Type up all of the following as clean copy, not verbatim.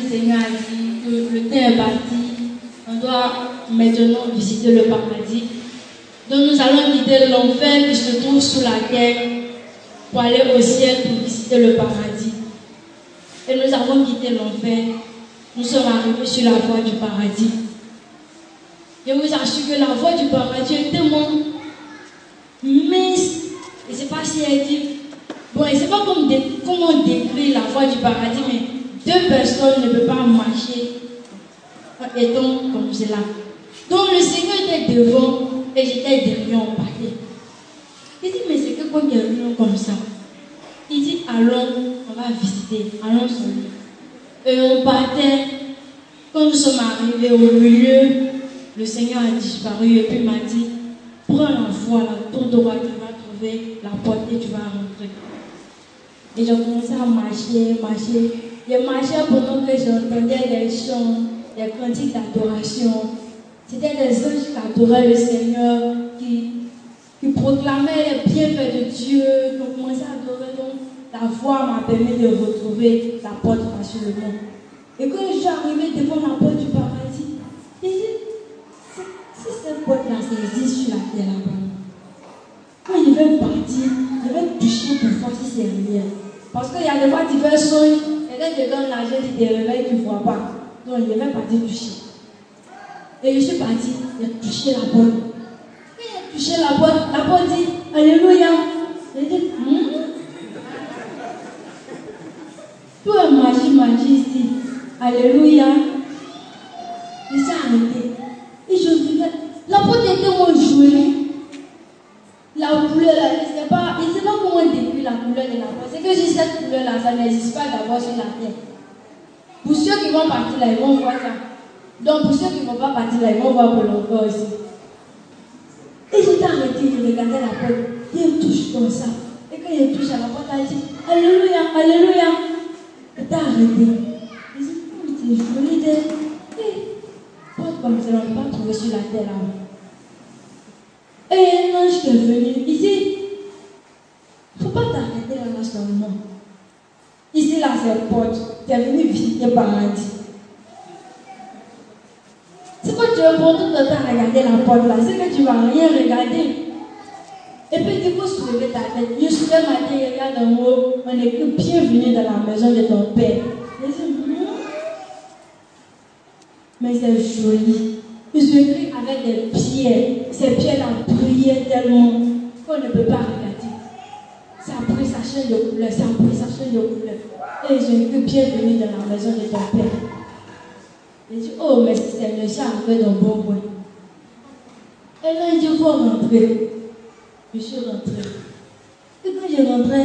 Seigneur a dit que le temps est parti, on doit maintenant visiter le paradis. Donc nous allons quitter l'enfer qui se trouve sous la terre pour aller au ciel pour visiter le paradis. Et nous avons quitté l'enfer, nous sommes arrivés sur la voie du paradis. Je vous assure que la voie du paradis est tellement mince. Je ne sais pas si elle dit. Bon, je ne sais pas comment décrire la voie du paradis, mais deux personnes ne peuvent pas marcher en étant comme cela. Donc le Seigneur était devant et j'étais derrière, on parlait. Il dit, mais c'est que quand il y a un comme ça, il dit, allons, on va visiter, allons sur lui. Et on partait. Quand nous sommes arrivés au milieu, le Seigneur a disparu et puis m'a dit, prends la voie là, tout droit, tu vas trouver la porte et tu vas rentrer. Et j'ai commencé à marcher. J'ai marché pendant que j'entendais les chants, les cantiques d'adoration. C'était des anges qui adoraient le Seigneur, qui proclamaient les bienfaits de Dieu, qui ont commencé à adorer. Donc, la voix m'a permis de retrouver la porte sur le monde. Et quand je suis arrivée devant la porte du paradis, j'ai dit, si cette porte-là existe sur la terre là-bas, quand il veut partir, je vais toucher pour voir si c'est rien. Parce qu'il y a des fois divers songes, et quand je donne l'argent, tu te réveilles, tu ne vois pas. Donc il vais partir toucher. Et je suis partie, j'ai touché la porte. Quand j'ai touché la porte dit, Alléluia. J'ai dit, tout est magie ici. Alléluia. Je suis arrêtée. Et je vivais. La porte était tellement jolie. La couleur là, je ne sais pas comment décrire la couleur de la porte. C'est que si cette couleur là, ça n'existe pas d'abord sur la terre. Pour ceux qui vont partir là, ils vont voir ça. Donc pour ceux qui ne vont pas partir là, ils vont voir pour l'encore aussi. Et j'étais arrêtée, je regardais la porte. Et elle touche comme ça. Et quand elle touche à la porte, elle dit Alléluia, Alléluia. J'étais arrêtée. Je dis, c'est joli d'elle. Porte comme ça, on ne va pas trouver sur la terre là. Et un ange qui est venu, il dit, il ne faut pas t'arrêter là seulement. Ici, là, c'est une porte. Tu es venu visiter le paradis. C'est quand tu vas prendre tout le temps à regarder la porte là, c'est que tu ne vas rien regarder. Et puis, il faut soulever ta tête. Je soulève ma tête, je regarde en haut, on écrit bienvenue dans la maison de ton père. Je dis, mais c'est joli. Ils sont écrits avec des pierres. Ces pierres-là brillaient tellement qu'on ne peut pas regarder. Ça a pris, ça change de couleur, ça a pris, ça change de couleur. Et ils ont écrit bienvenue dans la maison de ton père. J'ai dit, oh, mais c'est le chat arrivé dans le bon coin. Et là, il dit, il faut rentrer. Je suis rentrée. Et quand j'ai rentré,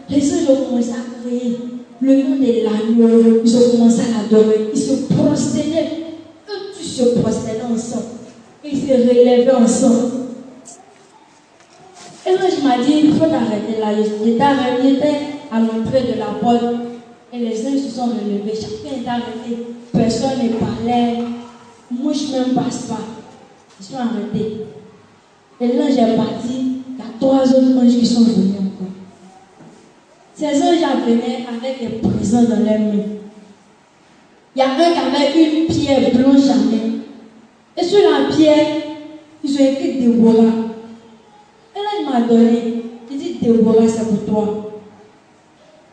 les anges ont commencé à crier le nom de l'agneau. Ils ont commencé à l'adorer. Ils se prosternaient. Eux tous se prosternaient ensemble. Ils se relevaient ensemble. Et l'ange m'a dit, il faut t'arrêter là. J'étais à l'entrée de la porte. Et les anges se sont relevés. Chacun est arrêté. Personne ne parlait. Moi, je ne même passe pas. Ils sont arrêtés. Et l'ange est parti. Il y a 3 autres anges qui sont venus encore. Ces anges venaient avec des présents dans leurs mains. Il y a un qui avait une pierre blanche à main. Et sur la pierre, ils ont écrit Déborah. Et là, il m'a donné. Il dit Déborah, c'est pour toi.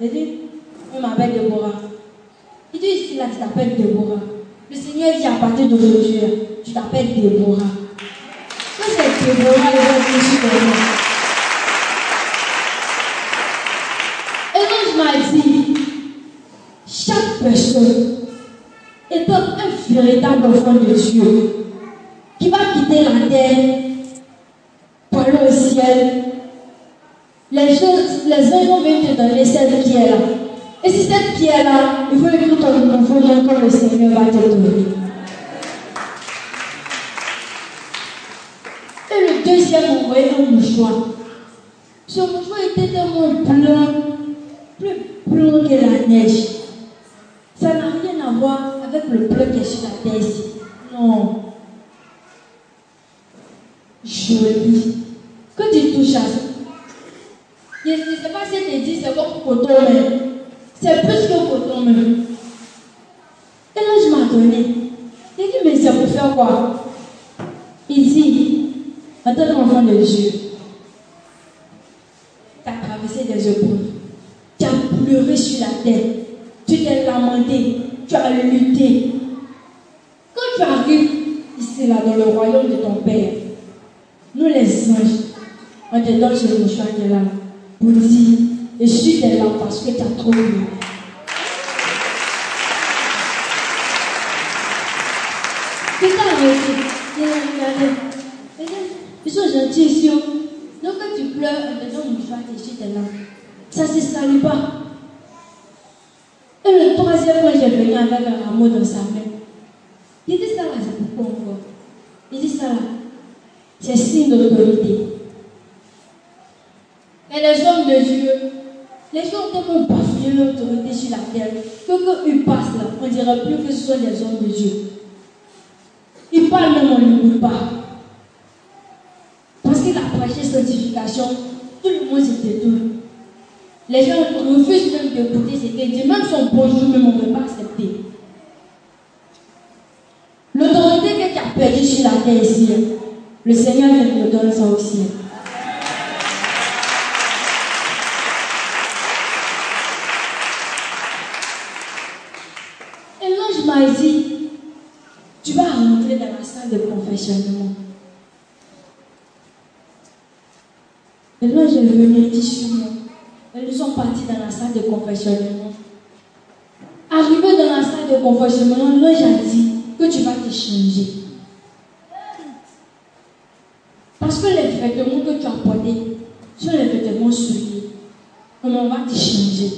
Il dit, on m'appelle Déborah. Il dit ici, là, tu t'appelles Déborah. Le Seigneur dit à partir d'aujourd'hui, tu t'appelles Déborah. Quand c'est Déborah, il va dire sur les mains. Et l'ange m'a dit, chaque personne étant un véritable enfant de Dieu qui va quitter la terre pour aller au ciel, les anges vont venir te donner cette pierre-là. Et si cette pierre-là, il faut que ton enfant vienne comme le Seigneur va te donner. Et le deuxième envoyé un mouchoir. Ce mouchoir était tellement blanc, plus blanc que la neige. Ça n'a rien à voir avec le bleu qui est sur la terre ici. Non. Joli. Quand tu touches à ça, je ne sais pas si tu dis c'est comme coton, mais c'est plus que coton même. donné. Il dit, mais c'est pour faire quoi? Il dit, en tant qu'enfant de Dieu, tu as traversé des épreuves, tu as pleuré sur la terre, tu t'es lamenté, tu as lutté. Quand tu arrives ici, là, dans le royaume de ton Père, nous les anges, on te donne ce mouchoir qui est là, pour dire, je suis là parce que tu as trop pleuré. Tu t'as arrêté, ils sont gentils ici. Donc quand tu pleures, on te donne le mouchoir, tu es là. Ça ne se salue pas. Et le troisième fois, j'ai venu avec un rameau dans sa main. Il dit ça là, c'est pourquoi encore? Il dit ça là, c'est signe d'autorité. Et les hommes de Dieu, les gens ont tellement bafoué l'autorité sur la terre que quand ils passent là, on ne dirait plus que ce sont des hommes de Dieu. Ils parlent même, on ne l'écoute pas. Parce qu'il a prêché sanctification, tout le monde se détourne. Les gens refusent même d'écouter ce qu'il dit, même son bonjour, même on ne peut pas accepter. L'autorité que tu as perdue sur la terre ici, le Seigneur nous donne ça aussi. Et l'ange m'a dit, tu vas rentrer dans la salle de confessionnement. Et l'ange est venu dire sur moi. Et nous sommes partis dans la salle de confessionnement. Arrivé dans la salle de confessionnement, l'ange a dit que tu vas te changer. Parce que les vêtements que tu as portés sont les vêtements souillés. Donc on va te changer.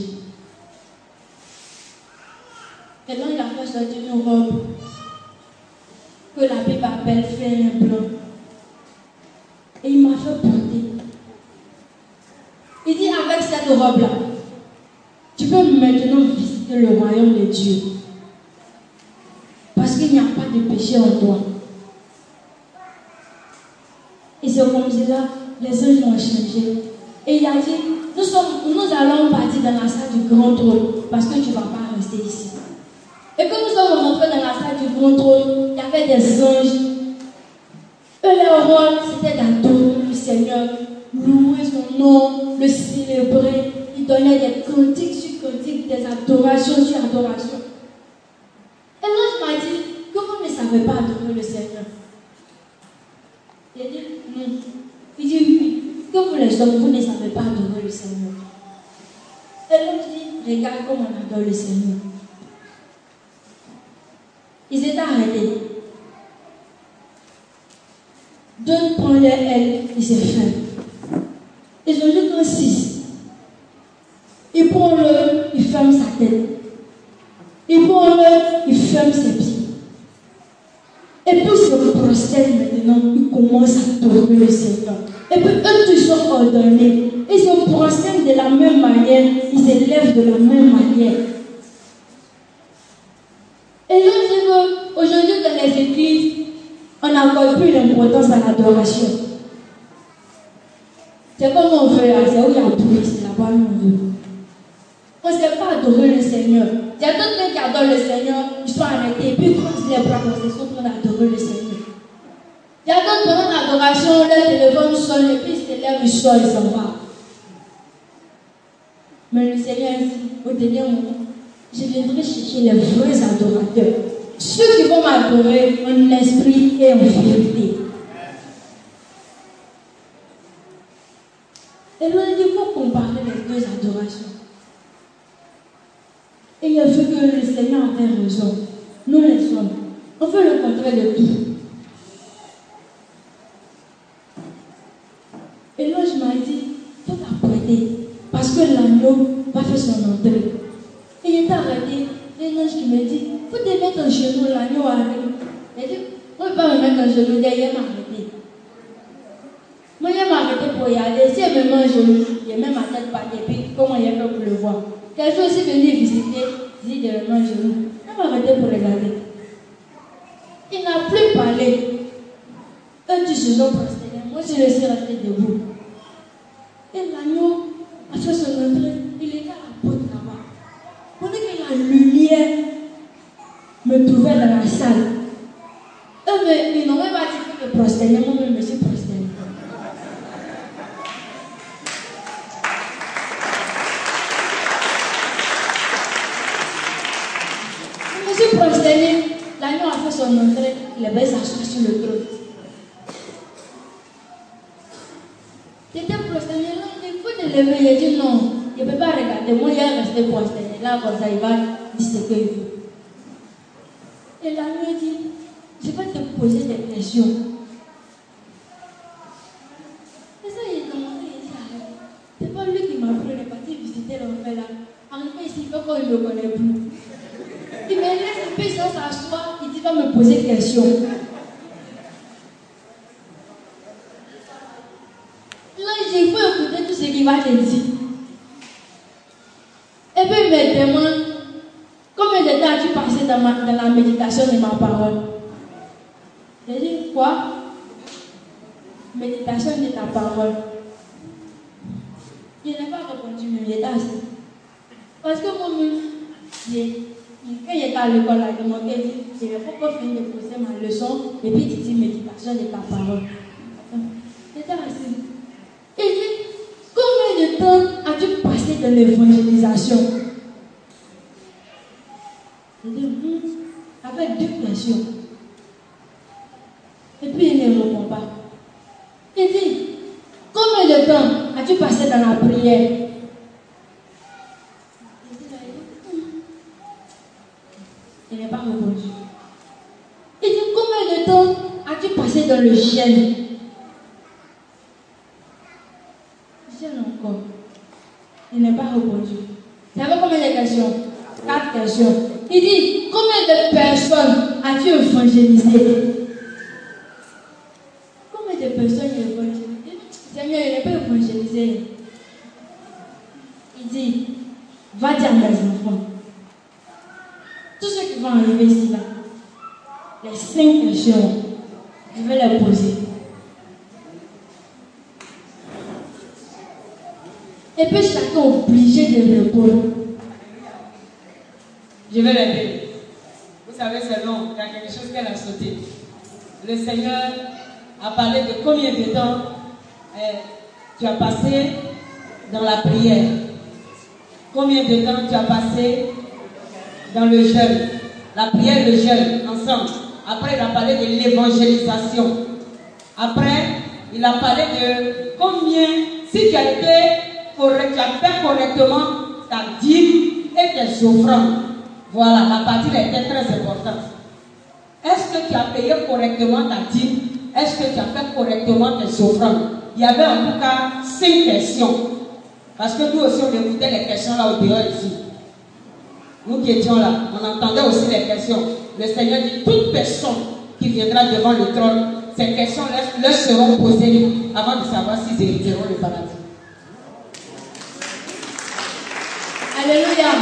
Et l'ange a fait sortir une robe que la Bible appelle fer blanc. Et il m'a fait porter. Il dit avec cette robe-là, tu peux maintenant visiter le royaume de Dieu. Parce qu'il n'y a pas de péché en toi. Et c'est comme cela, les anges ont changé. Et il a dit, nous allons partir dans la salle du grand trône, parce que tu ne vas pas rester ici. Et quand nous sommes rentrés dans la salle du grand trône, il y avait des anges. Et leur rôle, c'était d'adorer le Seigneur, louer son nom, le célébrer. Ils donnaient des cantiques sur cantiques, des adorations sur adorations. Et l'ange m'a dit, que vous ne savez pas adorer le Seigneur. J'ai dit, non. Il dit, oui, que vous les hommes, vous ne savez pas adorer le Seigneur. Et l'ange dit, regarde comment on adore le Seigneur. Ils étaient arrêtés. D'autres prennent leur aile, ils se ferment. Ils ont dit qu'un 6. Il prend l'autre, il ferme sa tête. Il prend l'autre, il ferme ses pieds. Et puis ils se prosternent maintenant, ils commencent à adorer le Seigneur. Et puis eux tous sont ordonnés. Ils se prosternent de la même manière, ils se lèvent de la même manière. Et là, je dis qu'aujourd'hui dans les églises, on n'accorde plus l'importance à l'adoration. C'est comme on veut, c'est où il y a un bruit, c'est là-bas où on veut. On ne sait pas adorer le Seigneur. Il y a d'autres qui adorent le Seigneur, ils sont arrêtés, puis ils croisent les bras comme ça, ils sont en train d'adorer le Seigneur. Il y a d'autres pendant l'adoration, leur téléphone sonne, et puis ils se lèvent, ils sortent, ils s'en vont. Mais le Seigneur dit, au dernier moment, je viendrai chercher les vrais adorateurs. Ceux qui vont m'adorer en esprit et en vérité. Et là, il faut comparer les deux adorations. Et il a vu que le Seigneur avait raison. Nous les hommes, on fait le contraire de tout. Et là, je m'ai dit, il faut t'apprêter. Parce que l'agneau va faire son entrée. Et il est arrêté. Et l'ange qui me dit, il faut te mettre en genou, l'agneau arrive. Il dit, on ne peut pas me mettre en genou, derrière m'arrêter. Moi, il m'a arrêté pour y aller. Si elle me met en genou, il est même à tête par et puis comment il y a fait pour le voir. Quelqu'un aussi venu visiter, dit de me mettre en genou. Elle m'a arrêté pour regarder. Il n'a plus parlé. Eux, tous se sont prosternés. Moi, je suis resté debout. Et l'agneau a fait son entrée. Il était à la porte là-bas. Pendant que la lumière me me trouvais dans la salle. Eux, ils n'ont même pas dit de me prosterner, moi-même, je me suis prosterné. Je me suis prosterné. L'agneau a fait son entrée, il avait s'asseoir sur le trône. J'étais prosterné, là, il faut te lever. Il a dit non, il ne peut pas regarder. Moi, il est resté prosterné. Là, comme ça, il va dire ce qu'il veut. Et l'agneau dit, je vais te poser des questions. Et ça, il est commencé, il dit, arrête. C'est pas lui qui m'a pris, il est parti visiter l'enfer là. En fait, ici, il faut qu'on ne le connaît plus. Il me laisse un peu sans s'asseoir, il dit, va me poser des questions. Là, il faut écouter tout ce qu'il va te dire. Et puis, il me demande, combien de temps as-tu passé dans la méditation de ma parole? J'ai dit, quoi? Méditation de ta parole. Je n'ai pas répondu, mais il était assis. Parce que moi-même, quand j'étais à l'école, il m'a demandé, je vais pas finir de poser ma leçon, et puis tu dis méditation de ta parole. J'étais assis. Il dit, combien de temps as-tu passé dans l'évangélisation? J'ai dit, avec 2 questions. Et puis il ne répond pas. Il dit, combien de temps as-tu passé dans la prière? Il n'a pas répondu. Il dit, combien de temps as-tu passé dans le jeûne? Jeûne encore. Il n'a pas répondu. Il y avait combien de questions? 4 questions. Il dit, combien de personnes as-tu évangélisé? Combien de personnes il a évangélisé? Seigneur, il n'a pas évangélisé. Il dit, va dire à mes enfants. Tous ceux qui vont arriver ici, là, les 5 questions, je vais les poser. Et puis chacun est obligé de répondre. Je vais l'aider. Vous savez, c'est long, il y a quelque chose qu'elle a sauté. Le Seigneur a parlé de combien de temps tu as passé dans la prière. Combien de temps tu as passé dans le jeûne. La prière, le jeûne, ensemble. Après, il a parlé de l'évangélisation. Après, il a parlé de combien, si tu as été correct, tu as fait correctement ta dîme et tes offrandes. Voilà, la partie là était très importante. Est-ce que tu as payé correctement ta dîme? Est-ce que tu as fait correctement tes offrandes? Il y avait en tout cas 5 questions. Parce que nous aussi, on écoutait les questions là au dehors ici. Nous qui étions là, on entendait aussi les questions. Le Seigneur dit, toute personne qui viendra devant le trône, ces questions leur seront posées avant de savoir s'ils hériteront le paradis. Alléluia.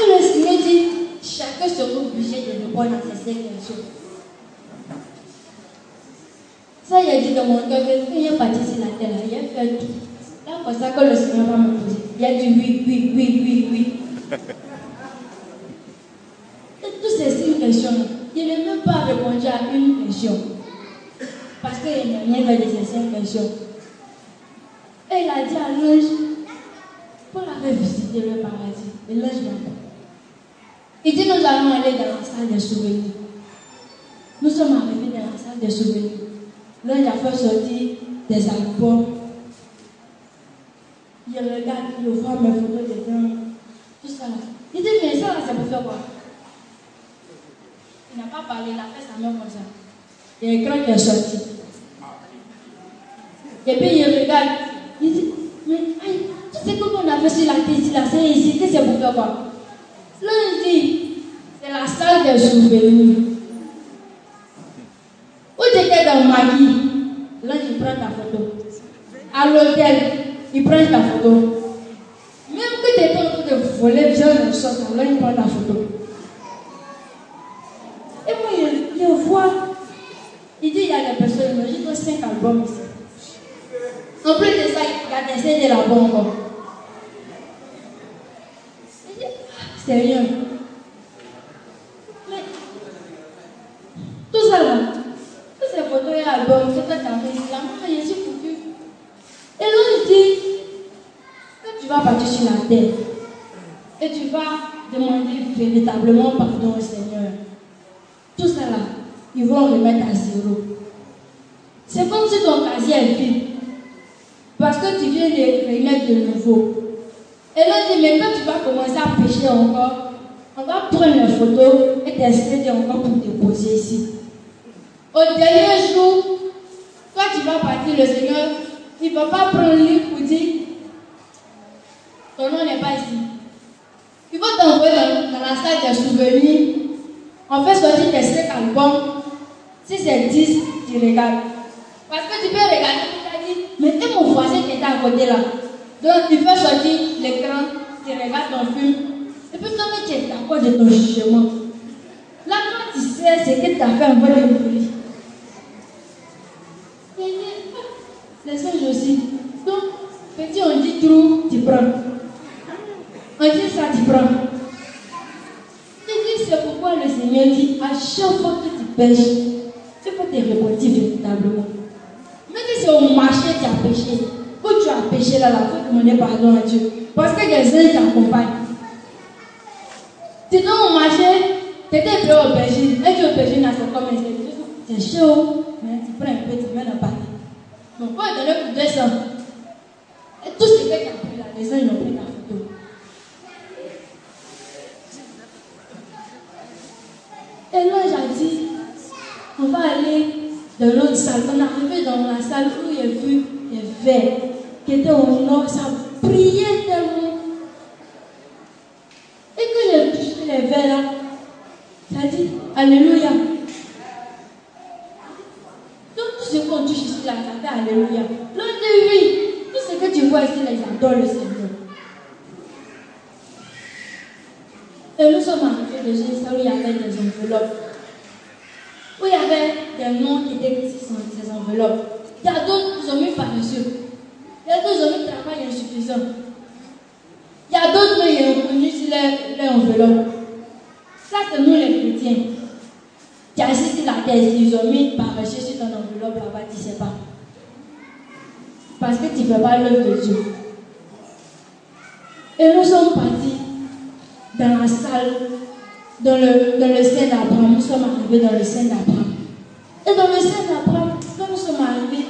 Et le Seigneur dit, chacun sera obligé de répondre à ces 5 questions. Ça, il a dit dans mon cœur que quand il est parti sur la terre, il a fait tout. Là, pour ça que le Seigneur va me poser. Il a dit oui. Et toutes ces 5 questions, il n'a même pas répondu à une question. Parce qu'il n'a rien fait de ces 5 questions. Et il a dit à l'ange, Paul avait visité le paradis. Et l'ange n'a pas. Il dit, nous allons aller dans la salle des souvenirs. Nous sommes arrivés dans la salle des souvenirs. L'ange a fait sortir des albums. Il regarde, il voit mes photos dedans. Tout ça là. Il dit, mais ça là, c'est pour faire quoi? Il n'a pas parlé, il a fait sa main comme ça. Il y a un écran qui est sorti. Et puis il regarde. Il dit, mais aïe, tu sais qu'on a fait sur la tête là, c'est ici, que c'est pour faire quoi? Là, il dit, c'est la salle des souvenirs. Où tu étais dans Magui, là, il prend ta photo. À l'hôtel, il prend ta photo. Même que tu étais en train de voler, viens le sortir, là, il prend ta photo. Et moi, il voit. Il dit, il y a des personnes, j'ai trouvé 5 albums ici. En plus de ça, il a des de la bombe. Il dit, Seigneur, terre. Et tu vas demander véritablement pardon au Seigneur. Tout ça là, ils vont remettre à zéro. C'est comme si ton casier est vide. Parce que tu viens de remettre de nouveau. Et là, dit, mais quand tu vas commencer à pécher encore, on va prendre une photo et t'inscrire encore pour déposer ici. Au dernier jour, quand tu vas partir, le Seigneur, il ne va pas prendre le livre pour dire ton nom n'est pas ici. Il va t'envoyer dans la salle des souvenirs. On fait sortir tes 5 albums. Si c'est 10, tu regardes. Parce que tu peux regarder, tu vas dire, mais et mon voisin qui était à côté là. Donc tu fais sortir l'écran, tu regardes ton film. Et puis toi, tu es d'accord de ton jugement. Là, quand tu sais ce que tu as fait en vol de bruit. Les singes aussi. Donc, petit, on dit trou, tu prends. On dit ça, tu prends. C'est pourquoi le Seigneur dit à chaque fois que tu pêches, il faut te repentir véritablement. Même si c'est au marché que tu as péché, ou tu as péché là, il faut demander pardon à Dieu. Parce que les uns t'accompagnent. Tu dois au marché, tu étais prêt au péché, et tu au péché, c'est comme un c'est chaud, mais tu prends un peu, tu mets dans le panier. Donc, faut te donner pour 200. Et tout ce que tu as pris là, les uns ils ont pris ta photo. Et là, j'ai dit, on va aller dans l'autre salle. On est arrivé dans la salle où il y a vu les verres qui étaient au nord, ça brillait tellement. Et que j'ai touché les verres là, ça dit, Alléluia. Donc tout ce qu'on touche ici là, ça fait Alléluia. L'on dit oui, tout ce que tu vois ici là, ils adorent le Seigneur. Et nous sommes arrivés déjà ici où il y avait des enveloppes. Où il y avait des noms qui étaient écrits sur ces enveloppes. Il y a d'autres qui ont mis par-dessus. Il y a d'autres qui ont mis travail insuffisant. Il y a d'autres qui ont reconnu sur leur enveloppe. Ça, c'est nous les chrétiens. Tu as assis sur la thèse, ils ont mis par-dessus sur ton enveloppe là-bas, tu ne sais pas. Parce que tu ne fais pas l'œuvre de Dieu. Et nous sommes partis dans la salle, dans le sein d'Abraham. Nous sommes arrivés dans le sein d'Abraham. Et dans le sein d'Abraham, quand nous sommes arrivés,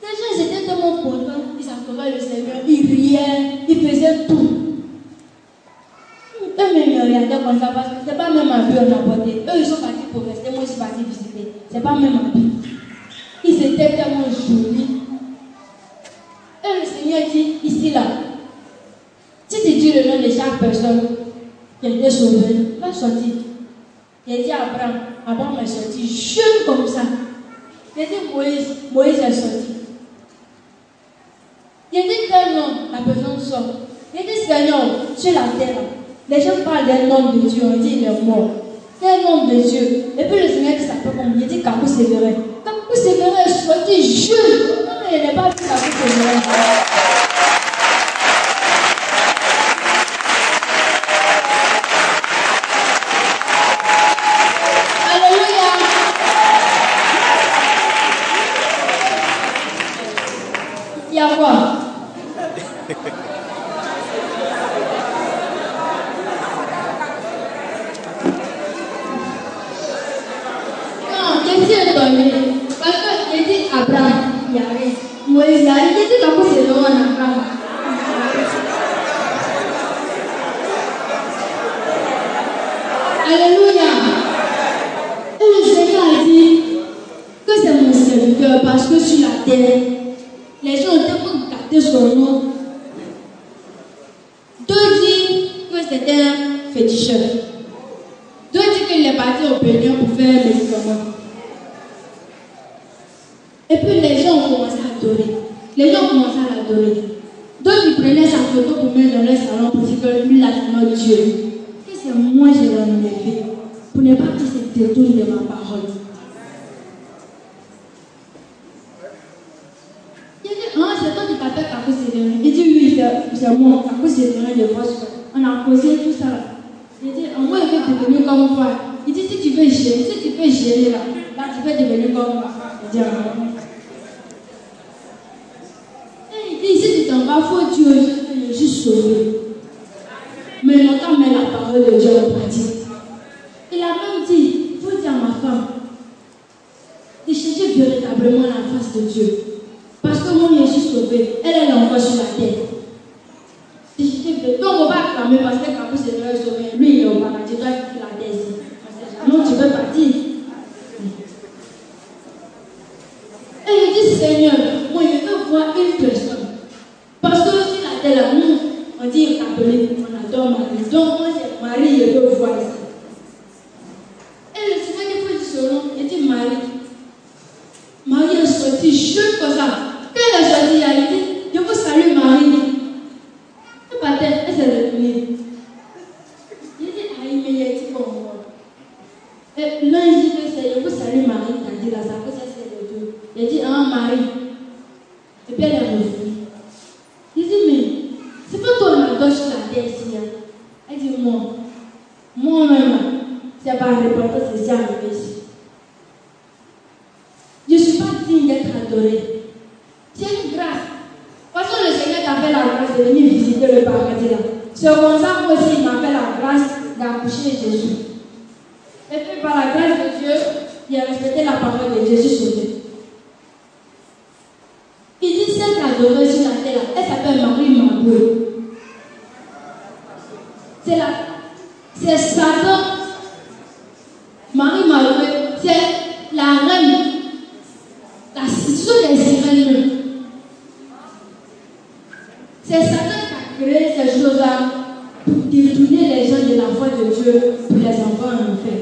les gens ils étaient tellement contents, ils accompagnaient le Seigneur, ils riaient, ils faisaient tout. Eux-mêmes ils regardaient comme ça parce que ce n'est pas même un but on a porté. Eux ils sont partis pour rester, moi je suis parti visiter. Ce n'est pas même un but. Ils étaient tellement jolis. Et le Seigneur dit ici là, si tu dis le nom de chaque personne qui a été sauvée, va sortir. Il dit à Abraham, Abraham est sorti jeune comme ça. Il dit Moïse est sorti. Il dit quel nom la personne sort. Il dit Seigneur, sur la terre, les gens parlent d'un nom de Dieu, on dit il est mort. Quel nom de Dieu. Et puis le Seigneur qui s'appelle comme il dit Kakou Sévérin. Kakou Sévérin est sorti jeune. Non, mais il n'est pas vu Kakou Sévérin. sauvé. Mais longtemps, met la parole de Dieu en pratique. Il a même dit, il faut dire à ma femme, de chercher véritablement la face de Dieu. Parce que moi, je suis sauvé. Elle est encore sur la terre. Donc, on va acclamer parce que quand vous êtes sauvé, lui, il est au paradis, toi, tu la terre ici. Non, tu veux partir. Et il dit, Seigneur, moi, je veux voir une personne. Parce que sur la terre, là, nous, on dit catholique, on adore Marie. Donc, moi, c'est Marie, je veux voir ici. Et le Seigneur, il faut dire son nom, il dit Marie. Marie est sortie juste comme ça. Quand elle est sortie, elle dit, je vous salue Marie. Elle partait, elle s'est retournée. Il dit, aïe, mais il a dit comme moi. Et l'un dit que c'est, je vous salue Marie, il a dit là, ça que ça c'est le Dieu. Il a dit, ah Marie. Et puis elle est revenue. Il dit, mais c'est pas toi la gauche sur la terre ici. Elle dit, moi-même, c'est pas reporter, c'est ça arrivé ici. Je ne suis pas digne d'être adoré. C'est une grâce. Parce que le Seigneur t'a fait la grâce de venir visiter le paradis là. C'est comme ça moi aussi, il m'a fait la grâce d'accoucher Jésus. Et puis par la grâce de Dieu, il a respecté la parole de Jésus sauvé. Il dit cette adoreuse sur la terre là, elle s'appelle Marie Magoué. C'est Satan. Marie Magoué, c'est la reine. Ce sont les sirènes. C'est Satan qui a créé ces choses-là pour détourner les gens de la foi de Dieu pour les envoyer en enfer.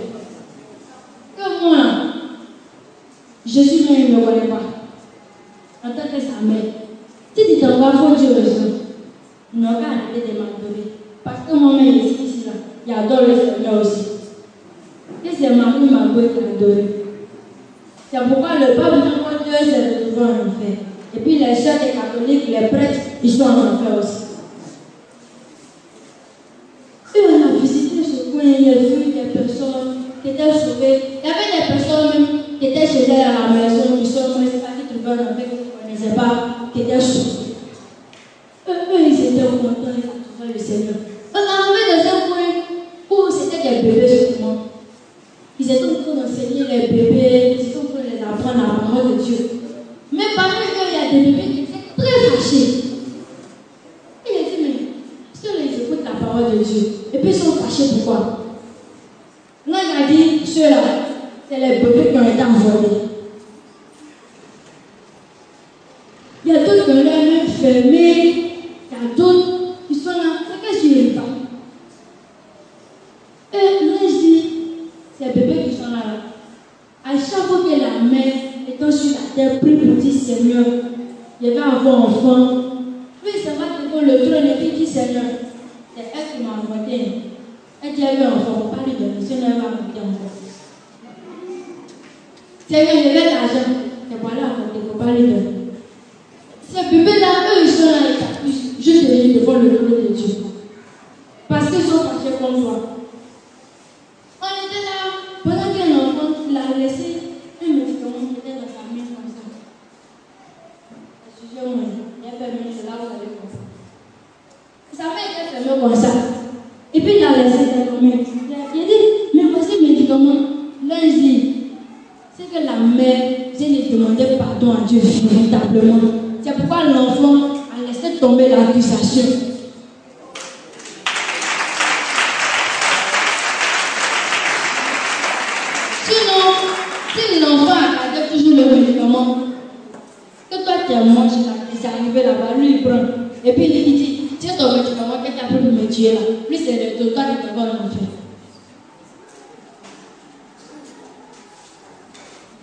Que moi, Jésus même ne me connaît pas. En tant que sa mère. Si tu t'en vas, il faut dire raison. Il n'a qu'à arrêter de m'adorer. Parce que moi-même, ici, là, il adore le Seigneur aussi. Et c'est Marie Magoué qui adore. C'est pourquoi le pape de Dieu s'est retrouvé en enfer. Et puis les sœurs des catholiques, les prêtres, ils sont en enfer aussi. Et on a visité ce coin, il y a vu des personnes qui étaient sauvées. Il y avait des personnes même qui étaient chez elles à la maison, qui sont moins pas qui trouvaient en enfer, qui ne connaissaient pas, qui étaient sauvées. Eux, ils étaient contents, ils ont trouvé le Seigneur. On a arrivé dans un coin où c'était des bébés seulement. Ils étaient en train d'enseigner les bébés, ils étaient en train de les apprendre la parole de Dieu. Mais parmi eux, il y a des bébés qui étaient très fâchés. Il a dit, mais est-ce qu'ils écoutent la parole de Dieu? Et puis ils sont fâchés pourquoi? Là, il a dit, ceux-là, c'est les bébés qui ont été envoyés. Il y a d'autres qui ont l'air même fermés. Il y a d'autres qui sont là. C'est qu'est-ce qu'ils ne pas? Et là, je dis, ces bébés qui sont là, à chaque fois que la mère étant sur la terre prie pour dire Seigneur, je vais avoir enfant. Puis ça va devant le trône et puis dit Seigneur, c'est elle qui m'a envoyé. Elle dit elle veut enfant, pas lui donner, sinon elle va monter enfant. Seigneur, je veux l'argent, c'est pas là il ne faut pas lui donner. Ces bébés-là, eux, ils sont là, ils s'accusent, juste devant le trône de Dieu. Parce qu'ils sont fâchés comme toi. On était là, pendant qu'un enfant l'a laissé un médicament qui était dans sa main comme ça. Excusez-moi, il y a permis, c'est là où vous allez comprendre. Sa main était fermée comme ça. Et puis il l'a laissé dans sa main. Il a dit, mais voici le médicament. L'un dit, c'est que la mère vient de demander pardon à Dieu véritablement. C'est pourquoi l'enfant a laissé tomber l'accusation. Sinon, si l'enfant a gardé toujours le médicament, que toi tu manges là, c'est arrivé là-bas, lui il prend. Et puis il dit, tiens ton médicament, qu'est-ce que tu as pris pour me tuer là? Lui c'est le total de ton enfant.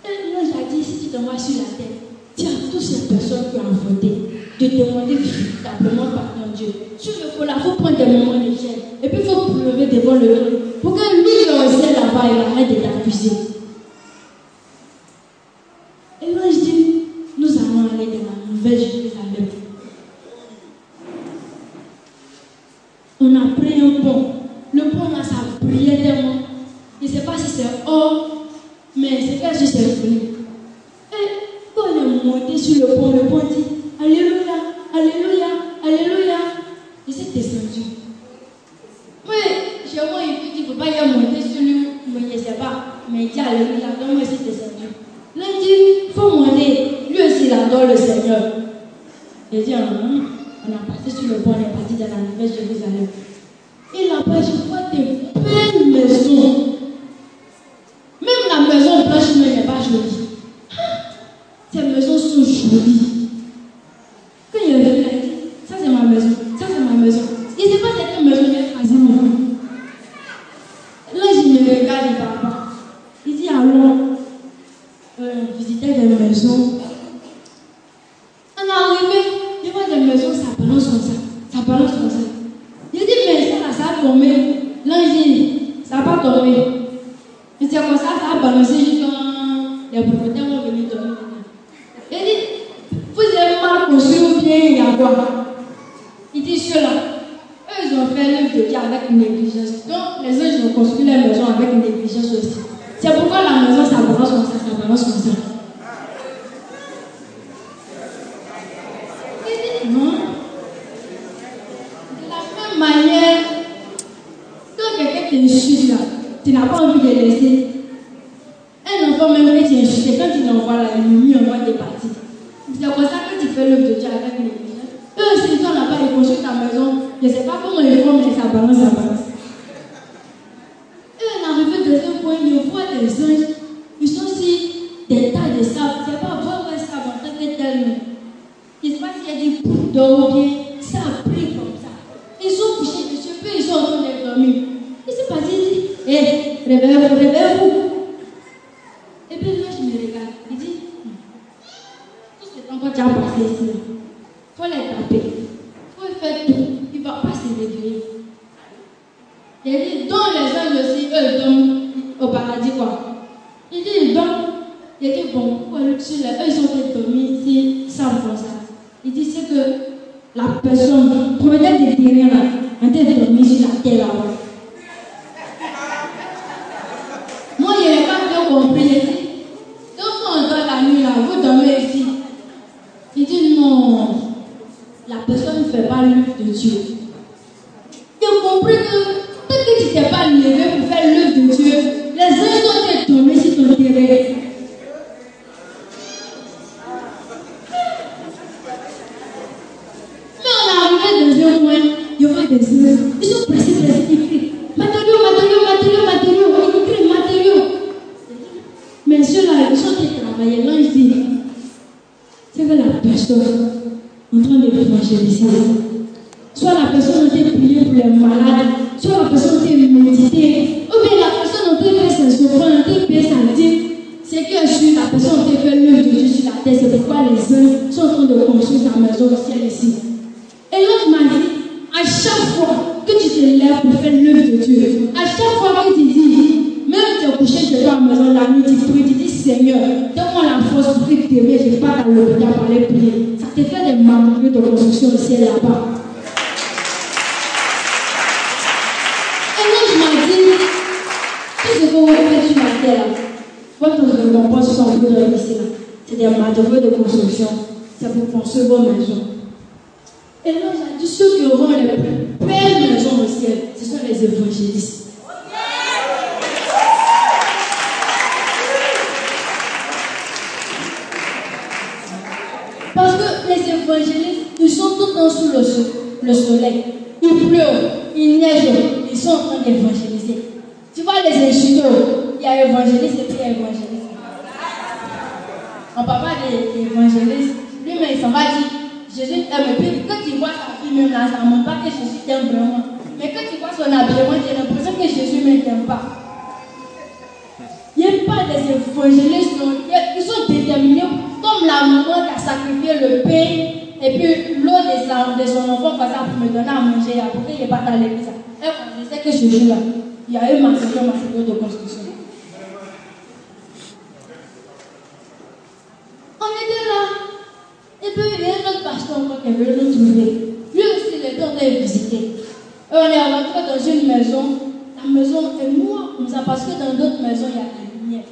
Et là j'ai dit, si tu te vois sur la tête, tiens toutes ces personnes qui ont voté, de demander véritablement pardon à Dieu. Sur le faux là, il faut prendre des moments de gêne. Et puis il faut pleurer devant le trône. Pour que lui qui est resté là-bas, il arrête de t'accuser. Et là je dis, nous allons aller dans la nouvelle Jérusalem. On a pris un pont. Le pont là, ça brillait tellement. Je ne sais pas si c'est or, mais c'est quelque chose qui est venu. Et quand on est monté sur le pont dit Alléluia, Alléluia, Alléluia. Je sais mais il dit alléluia, donc moi aussi descendu. Là, il dit, il faut monter. Lui aussi, il adore le Seigneur. Il dit, on a passé sur le pont, on est parti dans la nouvelle Jérusalem. Et là-bas, je vois des belles maisons. Même la maison blanche n'est pas jolie. Ces maisons sont jolies. Quand il est venu, il a dit, ça c'est ma maison, ça c'est ma maison. Il ne sait pas c'est quelle maison il est choisi. Là, je me regarde, il va pas. Il dit, allons visiter des maisons. On est arrivé, il voit des maisons, ça balance comme ça. Ça balance comme ça. Il dit, mais ça a tombé. Là, il dit, ça n'a pas tombé. Et c'est comme ça a balancé jusqu'à les propriétaires vont venir dormir. Il dit, vous avez mal construit ou bien il y a quoi? Il dit, ceux-là, eux, ils ont fait l'œuvre de Dieu avec une négligence. Donc, les autres, ils ont construit leur maison avec une négligence aussi. C'est pourquoi la maison, ça balance comme ça, ça balance comme ça. Il dit, non. De la même manière, quand quelqu'un t'insulte là, tu n'as pas envie de laisser. Un enfant même que tu insultes, quand tu l'envoies là, il envoie des parties. C'est pour ça que tu fais l'œuvre de Dieu avec une négligence. Eux, si toi n'a pas reconstruit ta maison, je ne sais pas comment ils font, mais ça balance, ça balance. Eux, on arrive de ce point, ils voient des anges, ils sont aussi des tas de sable. C'est pas voir un sable en tant que tel, mais il ne sait pas s'il y a des bouts d'or ou bien ça brille comme ça. Ils sont couchés dessus, puis ils sont en train de dormir. Il s'est pas dit, hé, réveillez-vous, réveillez-vous. Et puis là, je me regarde, il dit, tout ce temps que tu as passé ici, il faut les taper, il faut faire tout, il ne va pas se réveiller. Il dit, donc les anges aussi, eux, ils dorment au paradis, quoi. Il dit, ils dorment. Il dit, bon, pourquoi eux, ils ont fait dormir ici sans faire ça? Il dit, c'est que la personne, propriétaire des terrains là, en train de dormir sur la terre là-bas. Moi, je n'ai pas bien compris. Il dit, donc on dort la nuit là, vous dormez ici. Il dit, non, la personne ne fait pas l'œuvre de Dieu. J'ai compris que tant que tu ne t'es pas levé pour faire l'œuvre de Dieu, les anges sont tombés sur ton terrain. Mais on est arrivé dans un coin, il y aura des anges. Ils sont pressés, ils crient matériaux, matériaux, matériaux, matériaux. Ils crient matériaux. Mais ceux-là, ils sont en train de travailler. Là, ils disent, c'est que la personne en train de évangéliser. Soit la personne en train de prier pour les malades, soit la personne en train de méditer, ou bien la personne en train de faire ses offrandes, en train de payer sa dîme. C'est que sur la personne en train de faire l'œuvre de Dieu sur la terre. C'est pourquoi les anges sont en train de construire sa maison au ciel ici. Et l'autre m'a dit, à chaque fois que tu te lèves pour faire l'œuvre de Dieu, à chaque fois que tu dis, même tu es couché chez toi à la maison la nuit, tu pries, tu dis Seigneur, donne-moi la force pour t'aimer, je ne vais pas à l'hôpital pour aller prier. Ça te fait des matériaux de construction au ciel là-bas. Et l'autre m'a dit, tout ce que vous faites sur la terre, votre récompense sont vous donner ici là. C'est des matériaux de construction, c'est pour construire vos maisons. Et là, j'ai dit, ceux qui auront les plus belles maisons au ciel, ce sont les évangélistes. Parce que les évangélistes, ils sont tout le temps sous le soleil. Il pleut, il neige, ils sont en train d'évangéliser. Tu vois les instituts, il y a évangéliste et puis il y a évangéliste. On parle pas d'évangéliste, lui-même il s'en va dire. Jésus t'aime, et puis quand tu vois sa fille même là, ça ne montre pas que Jésus t'aime vraiment. Mais quand tu vois son habillement, tu as l'impression que Jésus ne t'aime pas. Il n'y a pas des évangélistes, ils sont déterminés, comme la maman qui a sacrifié le pain et puis l'eau de son enfant pour me donner à manger. Après, il n'est pas dans l'église. Elle sait que Jésus là, il y a eu ma matériau de construction. On était là. Et puis il y a un autre pasteur qui est venu nous trouver. Lui aussi, il est en train de visiter. Et on est rentré dans une maison. La maison est noire comme ça parce que dans d'autres maisons, il y a des lumières.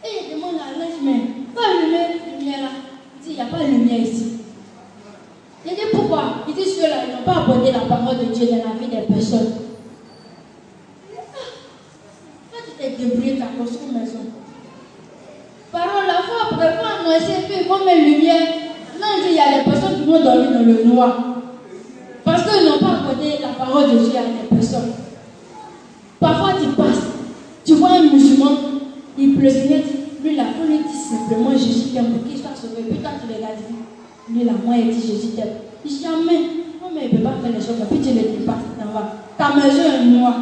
Et il demande à l'ange, mais pourquoi allumer la lumière là? Il dit, il n'y a pas de lumière ici. Il dit, pourquoi? Il dit, ceux-là, ils n'ont pas apporté la parole de Dieu dans la vie des personnes. Quand tu tu t'es débrouillé, tu as construit une maison. Parole, la foi, après, quand on essaie, puis on met lumière, là, il y a des personnes qui vont dormir dans le noir. Parce qu'ils n'ont pas accordé la parole de Dieu à des personnes. Parfois, tu passes, tu vois un musulman, il pleut, lui, la foi lui dit simplement Jésus t'aime pour qu'il soit sauvé. Puis toi, tu le regardes, lui, la moi, il dit Jésus t'aime. Il dit jamais, non, mais il ne peut pas faire les choses, puis tu le dépasses, tu t'en vas. Ta maison est noire.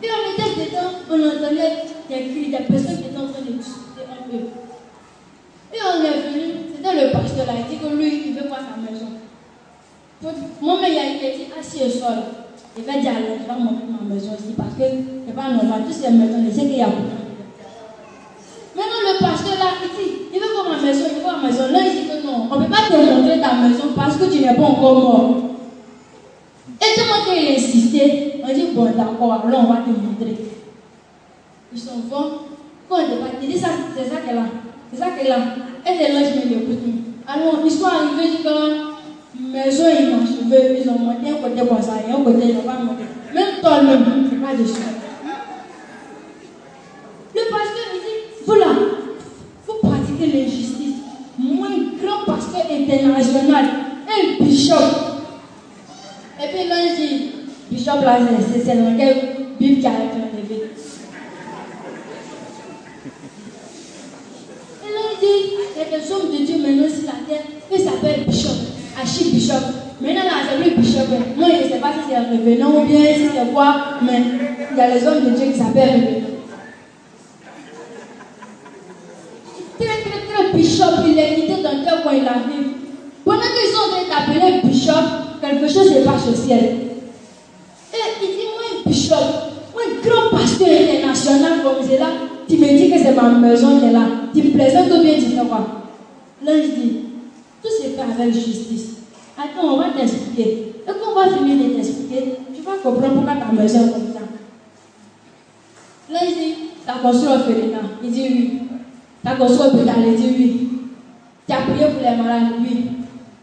Puis on était dedans, on entendait des cris, des personnes qui étaient en train de discuter entre eux. Et on est venu, c'était le pasteur là, il dit que lui, il veut voir sa maison. Moi, il a dit, assis au sol. Il va dire, allez, je vais montrer ma maison ici parce que c'est pas normal. Toutes ces maisons, il sait qu'il y a beaucoup. Maintenant, le pasteur là, il dit, il veut voir ma maison, il veut voir ma maison. Là, il dit que non, on ne peut pas te montrer ta maison parce que tu n'es pas encore mort. Et tellement qu'il insistait, on dit, bon, d'accord, là, on va te montrer. Ils sont bons. Quand on débat, il dit ça, c'est ça qu'elle a. C'est ça qu'elle a. Et les loges me l'écoutent. Alors, ils sont arrivés, ils disent, maison, ils m'ont achevé, ils ont monté un côté comme ça, et un côté, ils n'ont pas monté. Même toi-même, tu n'es pas dessus. Le pasteur, il dit, voilà, il faut pratiquer l'injustice. Moi, un grand pasteur international, un bishop. Et puis là, il dit, bishop là, c'est dans quelle Bible qui a été enlevée. Et là, il dit, il y a des hommes de Dieu maintenant sur la terre, qui s'appellent bishop. Archibishop. Maintenant, là, c'est plus bishop. Moi, je ne sais pas si c'est revenant ou bien si c'est quoi, mais il y a les hommes de Dieu qui s'appellent revenant. Très bishop, il est quitté dans tel coin, il arrive. Pendant qu'ils sont en train d'appeler bishop, quelque chose se passe au ciel. Et il dit, moi, un bishop, moi, un grand pasteur international comme c'est là, tu me dis que c'est ma maison qui est là. Tu me plaisantes ou bien tu fais quoi? Là, je dis, tout se fait avec justice. Attends, on va t'expliquer. Et quand on va finir de t'expliquer, tu vas comprendre pourquoi ta maison est comme ça. Là, il dit, tu as construit un orphelinat. Il dit oui. Tu as construit un hôpital. Il dit oui. Tu as prié pour les malades. Oui.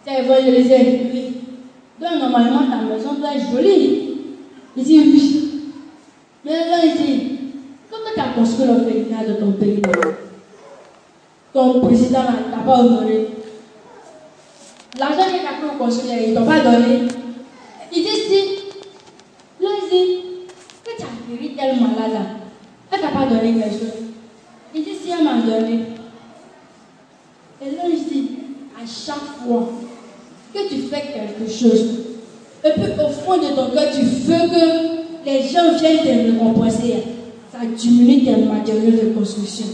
Tu as évangélisé. Oui. Donc, normalement, ta maison doit être jolie. Il dit oui. Mais là, il dit, comment tu as construit l'orphelinat de ton pays? Ton président ne t'a pas honoré. L'argent qu'il a pris au construire, ils ne t'ont pas donné. Il dit si, là il dit, que tu as guéri tel malade là, elle ne t'a pas donné quelque chose. Il dit si elle m'a donné. Et là il dit, à chaque fois que tu fais quelque chose, et puis au fond de ton cœur, tu veux que les gens viennent te récompenser, ça diminue tes matériaux de construction.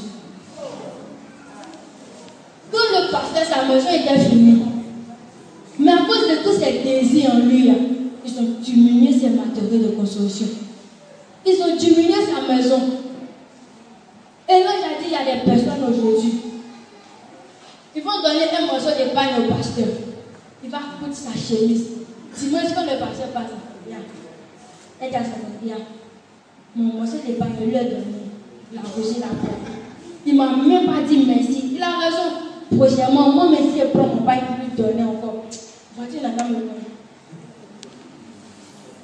Quand le pasteur, sa maison était finie, mais à cause de tous ces désirs en lui, là, ils ont diminué ses matériaux de construction. Ils ont diminué sa maison. Et là, j'ai dit, il y a des personnes aujourd'hui. Ils vont donner un morceau de pain au pasteur. Il va coudre sa chemise. Dimanche, quand le pasteur passe, bien. Et quand ça va bien. Mon morceau de pain, je lui ai donné. Il a reçu la porte. Il ne m'a même pas dit merci. Il a raison. Prochainement, moi, merci, je prends mon pain pour lui donner encore. Voiture n'a pas me donner.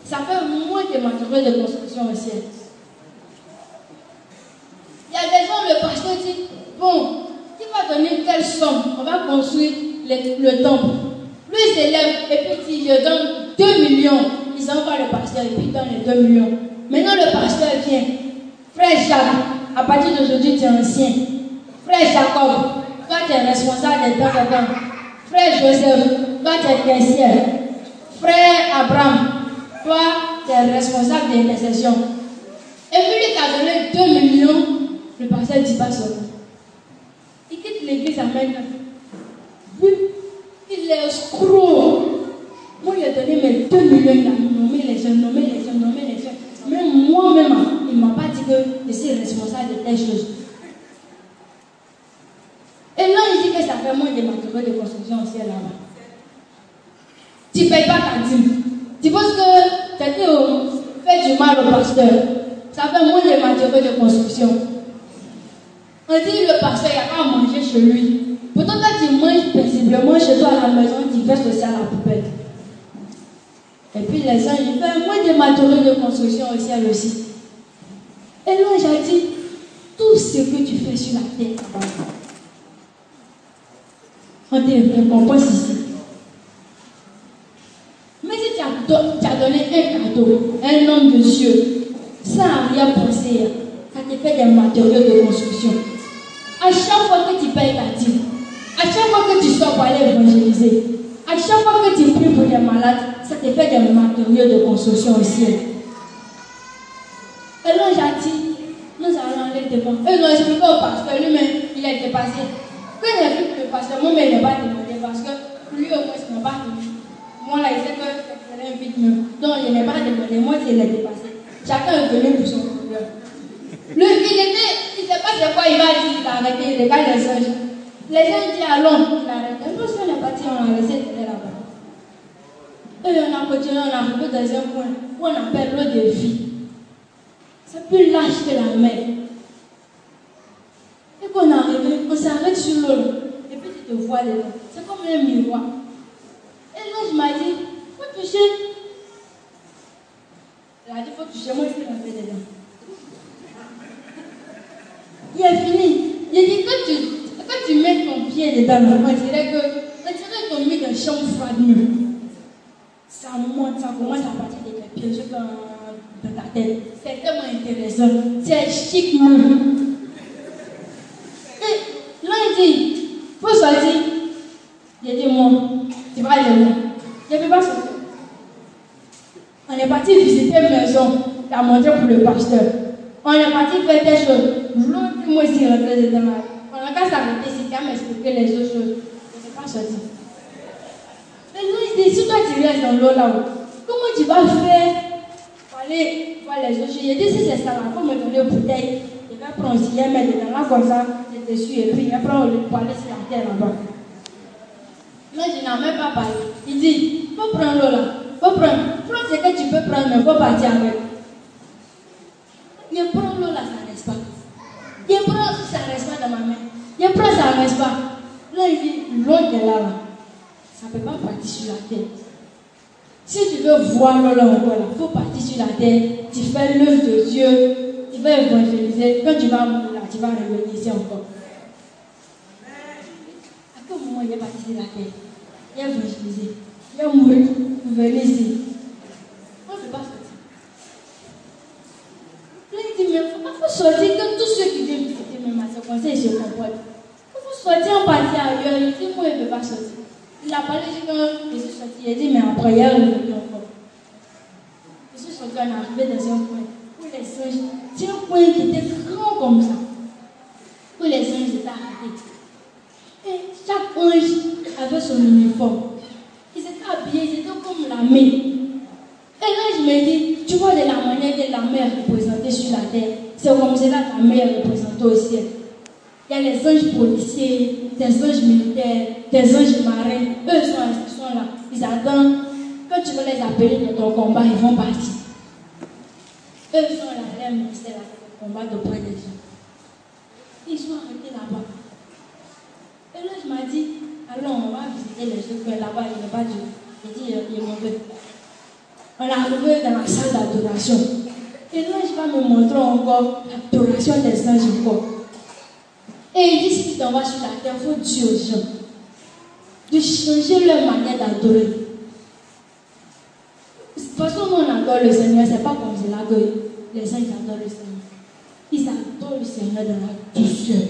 Ça fait moins de matériaux de construction au ciel. Il y a des gens, le pasteur dit, bon, qui va donner telle somme? On va construire le temple. Lui, il s'élève et puis il dit, je donne 2 millions. Il s'envoie le pasteur et puis il donne les 2 millions. Maintenant, le pasteur vient. Frère Jacques, à partir d'aujourd'hui, tu es ancien. Frère Jacob, toi, tu es responsable des temps. Frère Joseph, toi, tu es caissière. Frère Abraham, toi, tu es responsable des intercessions. Et puis, lui t'a donné 2 millions. Le pasteur ne dit pas ça. Il quitte l'église à maintenant. Il est escroc. Moi, il a donné mes 2 millions. Il a nommé les gens, nommé les gens, nommé les gens. Même moi-même, il ne m'a pas dit que je suis responsable de telle chose. Et là, il dit que ça fait moins de matériaux de construction aussi là-bas. Tu ne payes pas ta dîme. Tu penses que tu fais du mal au pasteur. Ça fait moins de matériaux de construction. On dit le pasteur, il n'y a pas à manger chez lui. Pourtant, quand tu manges paisiblement chez toi à la maison, tu verses aussi à la poubelle. Et puis les anges, il fait moins de matériaux de construction au ciel aussi. Et l'ange a dit, tout ce que tu fais sur la terre, on te récompense ici. Mais si tu as donné un cadeau, un homme de Dieu, sans rien penser, ça te fait des matériaux de construction. À chaque fois que tu payes ta dîme, à chaque fois que tu sors pour aller évangéliser, à chaque fois que tu pries pour les malades, ça te fait des matériaux de construction au ciel. Et l'ange a dit, nous allons aller devant. Eux ont expliqué au pasteur, lui-même, il a été passé. Quand il a vu que le pasteur, moi-même, il n'a pas demandé parce que lui, au moins, il n'a pas demandé. Moi, là, il sait que c'est un vite même. Donc, il n'a pas demandé. Moi, il a dépassé. Chacun est venu pour son problème. Il ne sait pas c'est quoi il va dire, il a arrêté. Il regarde les anges. Les anges disent allons, il a arrêté. Parce qu'on est parti, on a laissé aller là-bas. Et on a continué, on a arrivé dans un coin où on appelle l'eau de vie. C'est plus large que la mer. Et quand on est arrivé, on s'arrête sur l'eau. Et puis tu te vois dedans. C'est comme un miroir. Et l'ange m'a dit, il faut toucher. Il a dit, il faut toucher. Moi, je suis rentré dedans. Il est fini. Il dit, quand tu mets ton pied dedans, on dirait que tu mis dans une chambre froide. Ça monte, ça commence à partir de tes pieds jusqu'à dans ta tête. C'est tellement intéressant. C'est chic. Et là, il dit, il faut sortir. J'ai dit, moi, tu vas aller où? Je ne peux pas sortir. On est parti visiter une maison. Tu as montré pour le pasteur. On est parti faire des choses. L'autre, moi aussi, rentré dedans là. On a qu'à s'arrêter si tu as m'expliqué les autres choses. Je ne peux pas sortir. Et là, il dit, si toi tu restes dans l'eau là-haut, comment tu vas faire pour aller voir les autres choses? J'ai dit, si c'est ça, il faut me donner une bouteille. Je vais prendre aussi, je vais mettre dedans là comme ça, je te suis, et puis je vais prendre le poêler sur la terre là-bas. Là, je n'en ai même pas parlé. Il dit, il faut prendre l'eau là. Il faut prendre ce que tu peux prendre, mais il faut partir avec. Je prends l'eau là, ça ne reste pas. Je prends, ça ne reste pas dans ma main. Je prends, ça ne reste pas. Là, il dit, l'eau qui est là, ça ne peut pas partir sur la terre. Si tu veux voir l'eau là encore, il faut partir sur la terre. Tu fais l'œuvre de Dieu, tu vas évangéliser. Quand tu vas mourir là, tu vas revenir ici encore. À quel moment il est parti sur la terre? Il a évangélisé. Il a mouru. Vous venez ici. On ne peut pas sortir. Là, il dit, mais il faut sortir que tous ceux qui viennent visiter même à ce conseil se comportent. Il faut sortir en partir ailleurs. Il dit, moi, il ne peut pas sortir. Il a parlé, quand je suis sorti, il a dit, mais en prière, il ne peut pas encore. Je suis sorti, on est arrivé dans un coin où les singes, c'est un coin qui était grand comme ça, où les singes étaient arrêtés. Et chaque ange avait son uniforme. Ils étaient habillés, ils étaient comme l'armée. Et là, je me dis, tu vois de la manière que l'armée est représentée sur la terre, c'est comme cela que l'armée est représentée au ciel. Il y a les anges policiers, des anges militaires, des anges marins. Eux sont là. Ils attendent. Quand tu veux les appeler dans ton combat, ils vont partir. Eux sont là, leur ministère, là, le combat de près des gens. Ils sont arrêtés là-bas. Et là, je m'ai dit, allons, on va visiter les autres coins là-bas. Il n'est pas Dieu. J'ai dit, il est mauvais. On est arrivé dans la salle d'adoration. Et là, je vais me montrer encore l'adoration des anges encore. Et il dit, si tu t'en vas sur la terre, il faut dire aux gens de changer leur manière d'adorer. De toute façon, nous on adore le Seigneur, c'est pas comme cela que les gens adorent le Seigneur. Ils adorent le Seigneur dans la douceur.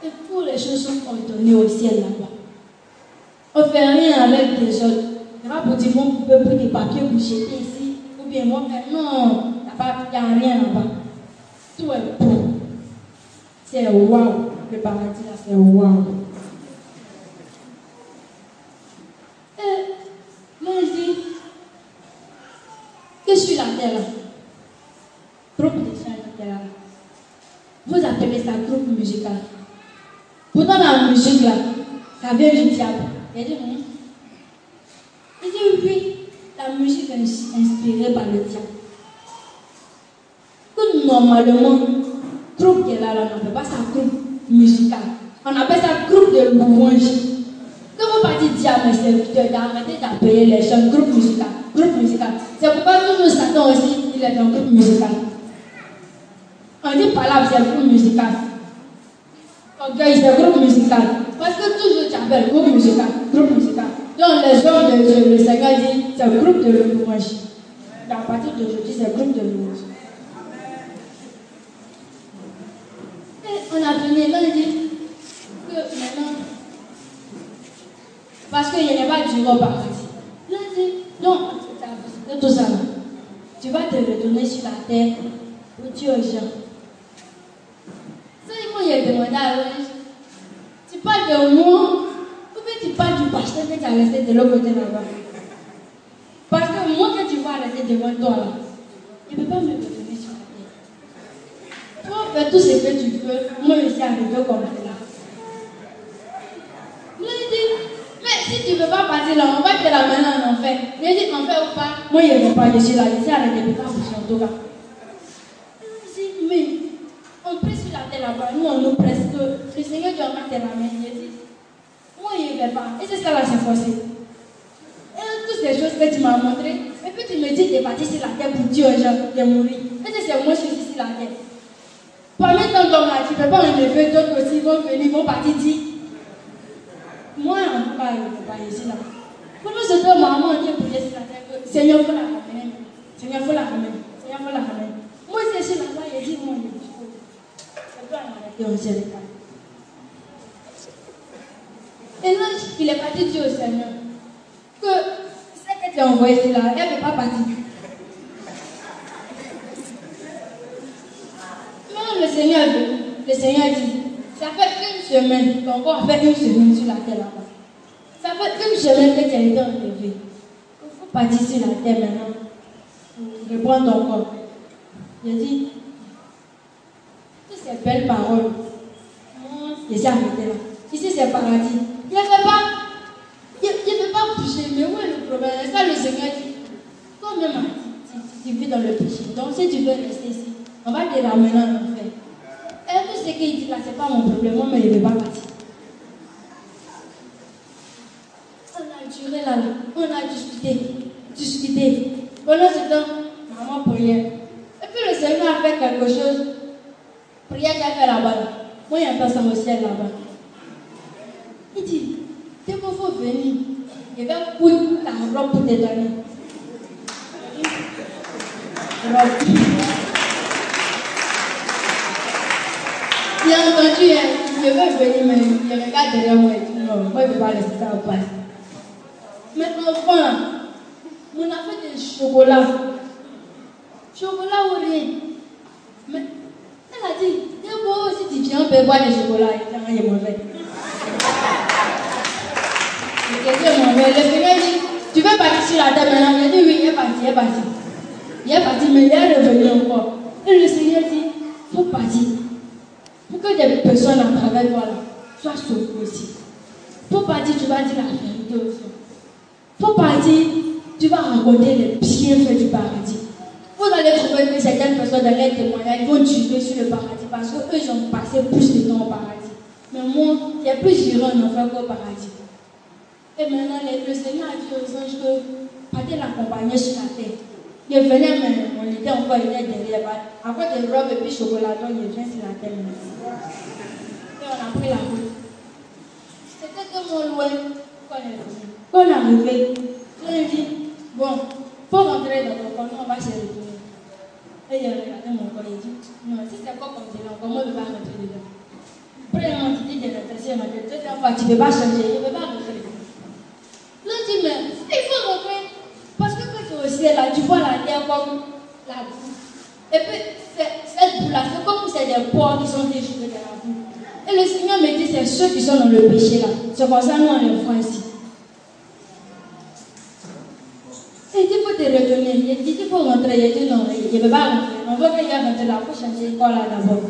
Et toutes les choses sont ordonnées au ciel là-bas. On ne fait rien avec des autres. Il n'y a pas pour dire qu'on peut prendre des papiers pour jeter ici. Ou bien moi, non, il n'y a rien là-bas. Tout est beau. C'est waouh. Le paradis là, c'est waouh. Et là, je dis que sur la terre là, groupe de chants de terre là, vous appelez ça groupe musical. Pourtant, la musique là, ça vient du diable. Il dit, il dit oui, la musique est inspirée par le diable. Que normalement, groupe qui est là, on n'appelle pas ça groupe musical. On appelle ça groupe de louange. Quand vous partez dire à mes serviteurs d'arrêter d'appeler les gens groupe musical, groupe musical. C'est pourquoi toujours Satan aussi, il est dans le groupe musical. On dit palabre, c'est le groupe musical. Orgueil, c'est le groupe musical. Parce que toujours tu appelles groupe musical, groupe musical. Donc les hommes de Dieu, le Seigneur dit, c'est le groupe de louange. À partir d'aujourd'hui, c'est le groupe de louange. Et on a fini, là, il dit que maintenant, parce qu'il n'y a pas du repas. Là, il dit, donc, de tout ça, tu vas te retourner sur la terre pour Dieu aux gens. Ça, il m'a demandé à l'autre, tu parles de moi, ou bien tu parles du pasteur que tu as resté de l'autre côté là-bas. Parce que moi, que tu vas rester devant toi là, il ne peut pas me retourner sur la terre. Toi, fais tout ce que tu veux, moi, je suis arrivé comme ça. Là, il dit, mais si tu ne veux pas partir là, on va te ramener en enfer. Il dit, enfer ou pas, moi, je ne veux pas, je suis là, je suis arrêté, je ne peux pas bouger en tout cas. Il dit, mais on prie sur la terre là-bas, nous, on nous presse que le Seigneur Dieu va te ramener. Il dit, moi, je ne vais pas. Et c'est ça là, c'est forcé. Et toutes ces choses que tu m'as montrées, et puis tu me dis de partir sur la terre pour Dieu aux gens, de mourir. Et c'est moi, je suis sur la terre. Parmi tant d'hommes là, tu ne peux pas enlever d'autres aussi, vont venir, ils vont partir dire. Moi, en tout cas, je ne peux pas ici là. Comment ce temps, maman, on dit prier sur la terre que Seigneur, il faut la ramener. Seigneur, il faut la ramener. Seigneur, il faut la ramener. Moi, c'est sur là-bas, il dit, moi, je dis, c'est pas arrêter au ciel. Et là, il est parti dire au Seigneur que c'est que tu as envoyé ici là, elle ne peut pas partir. Quand le Seigneur est venu, le Seigneur dit, ça fait une semaine ton corps a fait une semaine sur la terre là-bas. Ça fait une semaine que tu as été enlevé. Il faut partir sur la terre maintenant pour reprendre ton corps. Il dit, toutes ces belles paroles, moi, je suis arrêté là. Ici c'est paradis. Il ne veut pas bouger, mais où est le problème? C'est ça le Seigneur dit. Quand même tu vis dans le péché, donc si tu veux rester ici, on va te ramener en enfer. Et tout ce qu'il dit là, ce n'est pas mon problème, moi, mais il ne veut pas partir. On a duré là, on a discuté. Pendant ce temps, maman priait. Et puis le Seigneur a fait quelque chose. Prière qu'il a fait là-bas. Moi, il y a un personne au ciel là-bas. Il dit, dès qu'il faut venir, il va couper ta robe pour te donner. Robe. Il a entendu, je veux venir, mais il regarde derrière moi et dit, non, moi je ne vais pas laisser ça en place. Mais enfin, on a fait des chocolats. Chocolat ou rien. Mais elle a dit, si tu viens, on peut boire des chocolats. Il est mauvais. Le Seigneur dit, tu veux partir sur la terre maintenant? Il a dit, oui, il est parti. Il est parti, mais il est revenu encore. Et le Seigneur dit, il faut partir. Pour que des personnes à travers toi là soient sauvées aussi. Pour partir, tu vas dire la vérité aussi. Pour partir, tu vas raconter les bienfaits du paradis. Vous allez trouver que certaines personnes dans les témoignages vont jurer sur le paradis parce qu'eux ils ont passé plus de temps au paradis. Mais moi, il y a plus de en enfer qu'au paradis. Et maintenant, le Seigneur a dit aux anges que partez l'accompagner sur la terre. Il venait, mais on était encore derrière. Après des robes et puis chocolat, donc il vient sur la terre. Et on a pris la route. C'était tellement loin qu'on est venu. Quand on est arrivé, on a dit, bon, pour rentrer dans ton corps, on va se retourner. Et il a regardé mon corps, il dit, non, si c'est pas comme ça, comment on ne va pas rentrer dedans? Après, on m'a dit de rentrer, on m'a dit, deuxième fois, tu ne peux pas changer, il ne peut pas rentrer dedans. Là, on dit, mais il faut rentrer. Parce que quand tu es au ciel, là, tu vois la terre comme la boue. Et puis, cette boue-là, c'est comme si c'est des porcs qui sont déchirés dans la boue. Et le Seigneur me dit, c'est ceux qui sont dans le péché, là. C'est comme ça, nous, on les voit ici. Il dit, il faut te retourner. Il dit, il faut rentrer. Il dit, non, il ne veut pas rentrer. On veut qu'il y ait rentré là, il faut changer le corps là d'abord.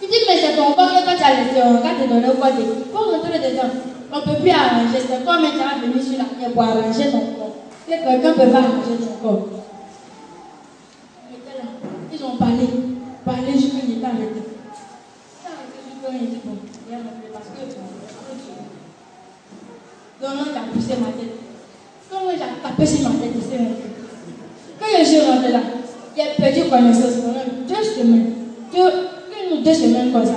Il dit, mais c'est ton corps que quand tu as laissé, on va te donner quoi de. Il faut rentrer dedans. On ne peut plus arranger. C'est toi-même qui vas venir sur la terre pour arranger ton corps. Et quelqu'un ne peut pas arranger ton corps. Ils ont parlé jusqu'à il était arrêté. Il a arrêté jusqu'à il dit, bon, il est rentré parce que. Donc là, il a poussé ma tête. Quand il a tapé sur ma tête, il s'est rentré. je suis rentré là, j'ai perdu connaissance pendant 2 semaines. 1 ou 2 semaines comme ça.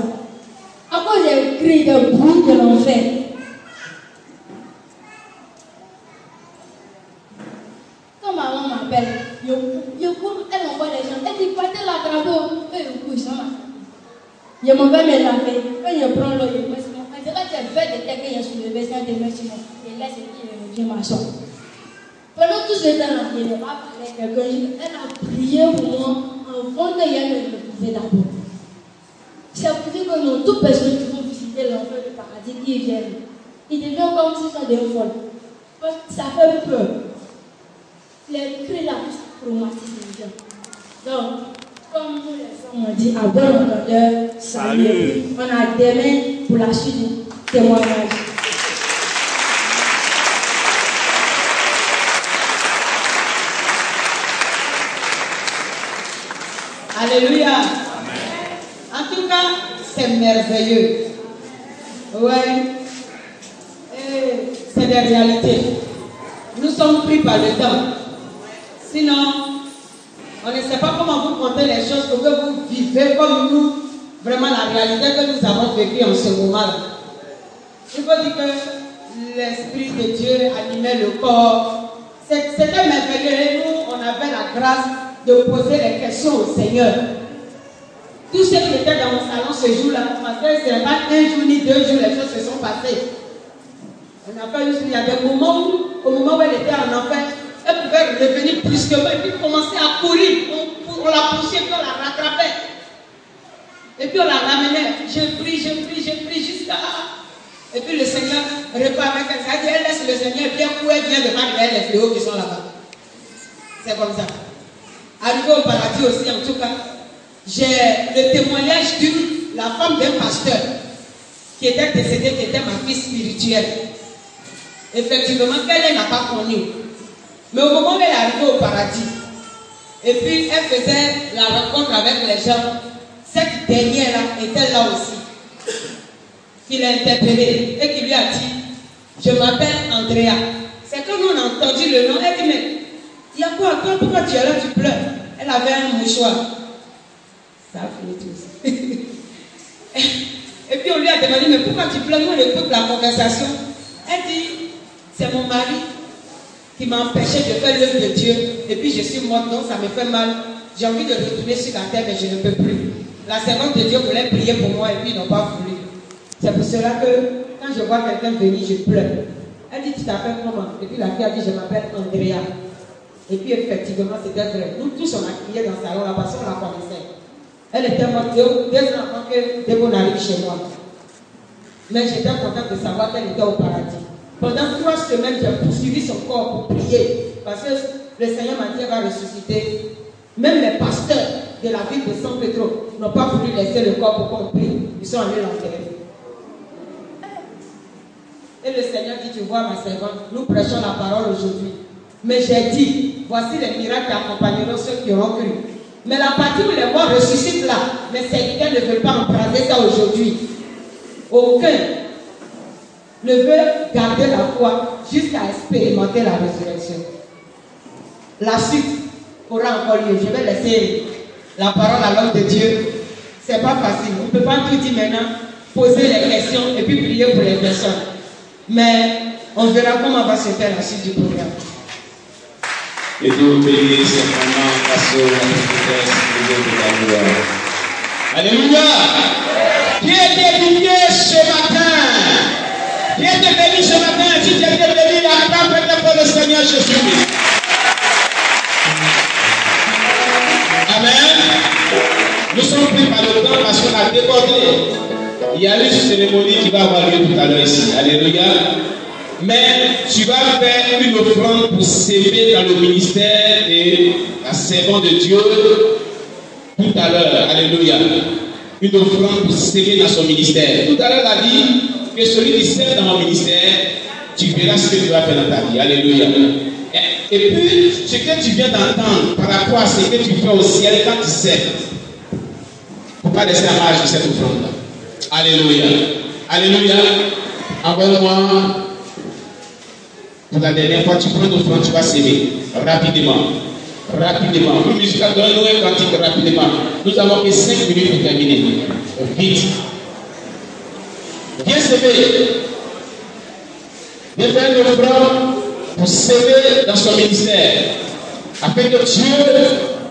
À cause des cris, des bruits de l'enfer. Quand ma maman m'appelle, elle envoie les gens. Elle dit, partez la travaux. Ils sont là. Je m'en vais me laver. Quand je prends l'eau, je mets sur mon frère. Quand j'ai fait des têtes que j'ai soulevé, ça te met sur mon frère. Et là, c'est qui je m'assois. Pendant tout ce temps-là, je n'ai pas parlé à quelqu'un. Elle a prié pour moi avant que je ne le pouvais d'abord. C'est pour dire que nous, toutes personnes qui vont visiter l'enfer du paradis, qui viennent, ils deviennent comme s'ils sont des folles. Parce que ça fait peur. Les cris là, ça traumatise les gens. Donc, comme nous les femmes ont dit, à bon entendeur, salut. On a demain pour la suite du témoignage. Alléluia. En tout cas, c'est merveilleux. Ouais. C'est des réalités. Nous sommes pris par le temps. Sinon, on ne sait pas comment vous comptez les choses pour que vous vivez comme nous, vraiment la réalité que nous avons vécue en ce moment-là. Il faut dire que l'Esprit de Dieu animait le corps. C'était merveilleux et nous, on avait la grâce de poser les questions au Seigneur. Tous ceux qui étaient dans mon salon ce jour-là, parce que ce n'est pas 1 jour ni 2 jours, les choses se sont passées. On n'a pas eu, il y avait un moment où, au moment où elle était en enfer, elle pouvait revenir brusquement et puis commencer à courir. On la poussait, puis on la rattrapait. Et puis on la ramenait. Je prie jusqu'à. Et puis le Seigneur repart avec elle. Ça dit, elle laisse le Seigneur bien courir, vient de voir les fléaux qui sont là-bas. C'est comme ça. Arrivé au paradis aussi, en tout cas, j'ai le témoignage la femme d'un pasteur qui était décédée, qui était ma fille spirituelle. Effectivement, qu'elle n'a pas connu. Mais au moment où elle est arrivée au paradis, et puis elle faisait la rencontre avec les gens, cette dernière-là était là aussi, qui l'a interpellée et qui lui a dit, je m'appelle Andrea. C'est quand nous on a entendu le nom, elle dit, mais il y a quoi, toi, pourquoi tu es là, tu pleures? Elle avait un mouchoir. Ça a fini tout. Et puis on lui a demandé, mais pourquoi tu pleures? Nous on écoute la conversation. Elle dit, c'est mon mari qui m'a empêché de faire l'œuvre de Dieu. Et puis je suis morte, donc ça me fait mal. J'ai envie de retourner sur la terre, mais je ne peux plus. La servante de Dieu voulait prier pour moi et puis ils n'ont pas voulu. C'est pour cela que quand je vois quelqu'un venir, je pleure. Elle dit, tu t'appelles comment? Et puis la fille a dit, je m'appelle Andrea. Et puis effectivement, c'était vrai. Nous tous, on a crié dans le salon là parce qu'on la connaissait. Elle était morte 2 ans avant que Débon arrive chez moi. Mais j'étais contente de savoir qu'elle était au paradis. Pendant 3 semaines, j'ai poursuivi son corps pour prier. Parce que le Seigneur m'a dit, elle va ressusciter. Même les pasteurs de la ville de San Pedro n'ont pas voulu laisser le corps pour qu'on prie. Ils sont allés l'enterrer. Et le Seigneur dit, tu vois ma servante, nous prêchons la parole aujourd'hui. Mais j'ai dit, voici les miracles qui accompagneront ceux qui auront cru. Mais la partie où les morts ressuscitent là, mes serviteurs ne veulent pas embraser ça aujourd'hui. Aucun ne veut garder la foi jusqu'à expérimenter la résurrection. La suite aura encore lieu. Je vais laisser la parole à l'homme de Dieu. C'est pas facile. On ne peut pas tout dire maintenant, poser les questions et puis prier pour les personnes. Mais on verra comment va se faire la suite du programme. Et Dieu bénisse vraiment grâce à la de la gloire. Alléluia. Qui est béni ce matin? Qui est béni ce matin? Si tu es béni, acclame pour le Seigneur Jésus. Amen. Nous sommes pris par le temps parce qu'on a débordé. Il y a une cérémonie qui va avoir lieu tout à l'heure ici. Alléluia. Mais tu vas faire une offrande pour s'aimer dans le ministère et la servante de Dieu tout à l'heure. Alléluia. Une offrande pour s'aimer dans son ministère. Tout à l'heure, elle a dit que celui qui sert dans mon ministère, tu verras ce que tu vas faire dans ta vie. Alléluia. Et puis, ce que tu viens d'entendre par rapport à ce que tu fais au ciel quand tu sers, il ne faut pas laisser à l'âge de cette offrande-là. Alléluia. Alléluia. Envoie-moi. Pour la dernière fois, tu prends une offrande, tu vas s'aimer rapidement. Rapidement. Pour musical, donne-nous un cantique rapidement. Nous avons que 5 minutes pour terminer. Vite. Viens s'aimer. Viens faire le refrain pour s'aimer dans son ministère. Afin que Dieu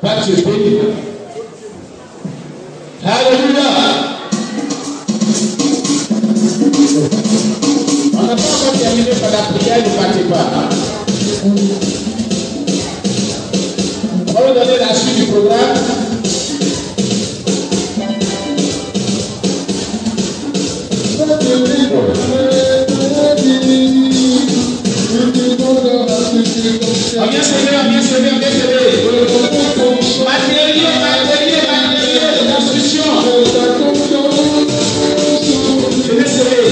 va te bénir. Alléluia. On n'a pas encore terminé par la prière, ne partez pas. On va vous donner la suite du programme. On vient s'aimer, on vient s'aimer, on vient s'aimer. Matériel, construction. Je vais s'aimer.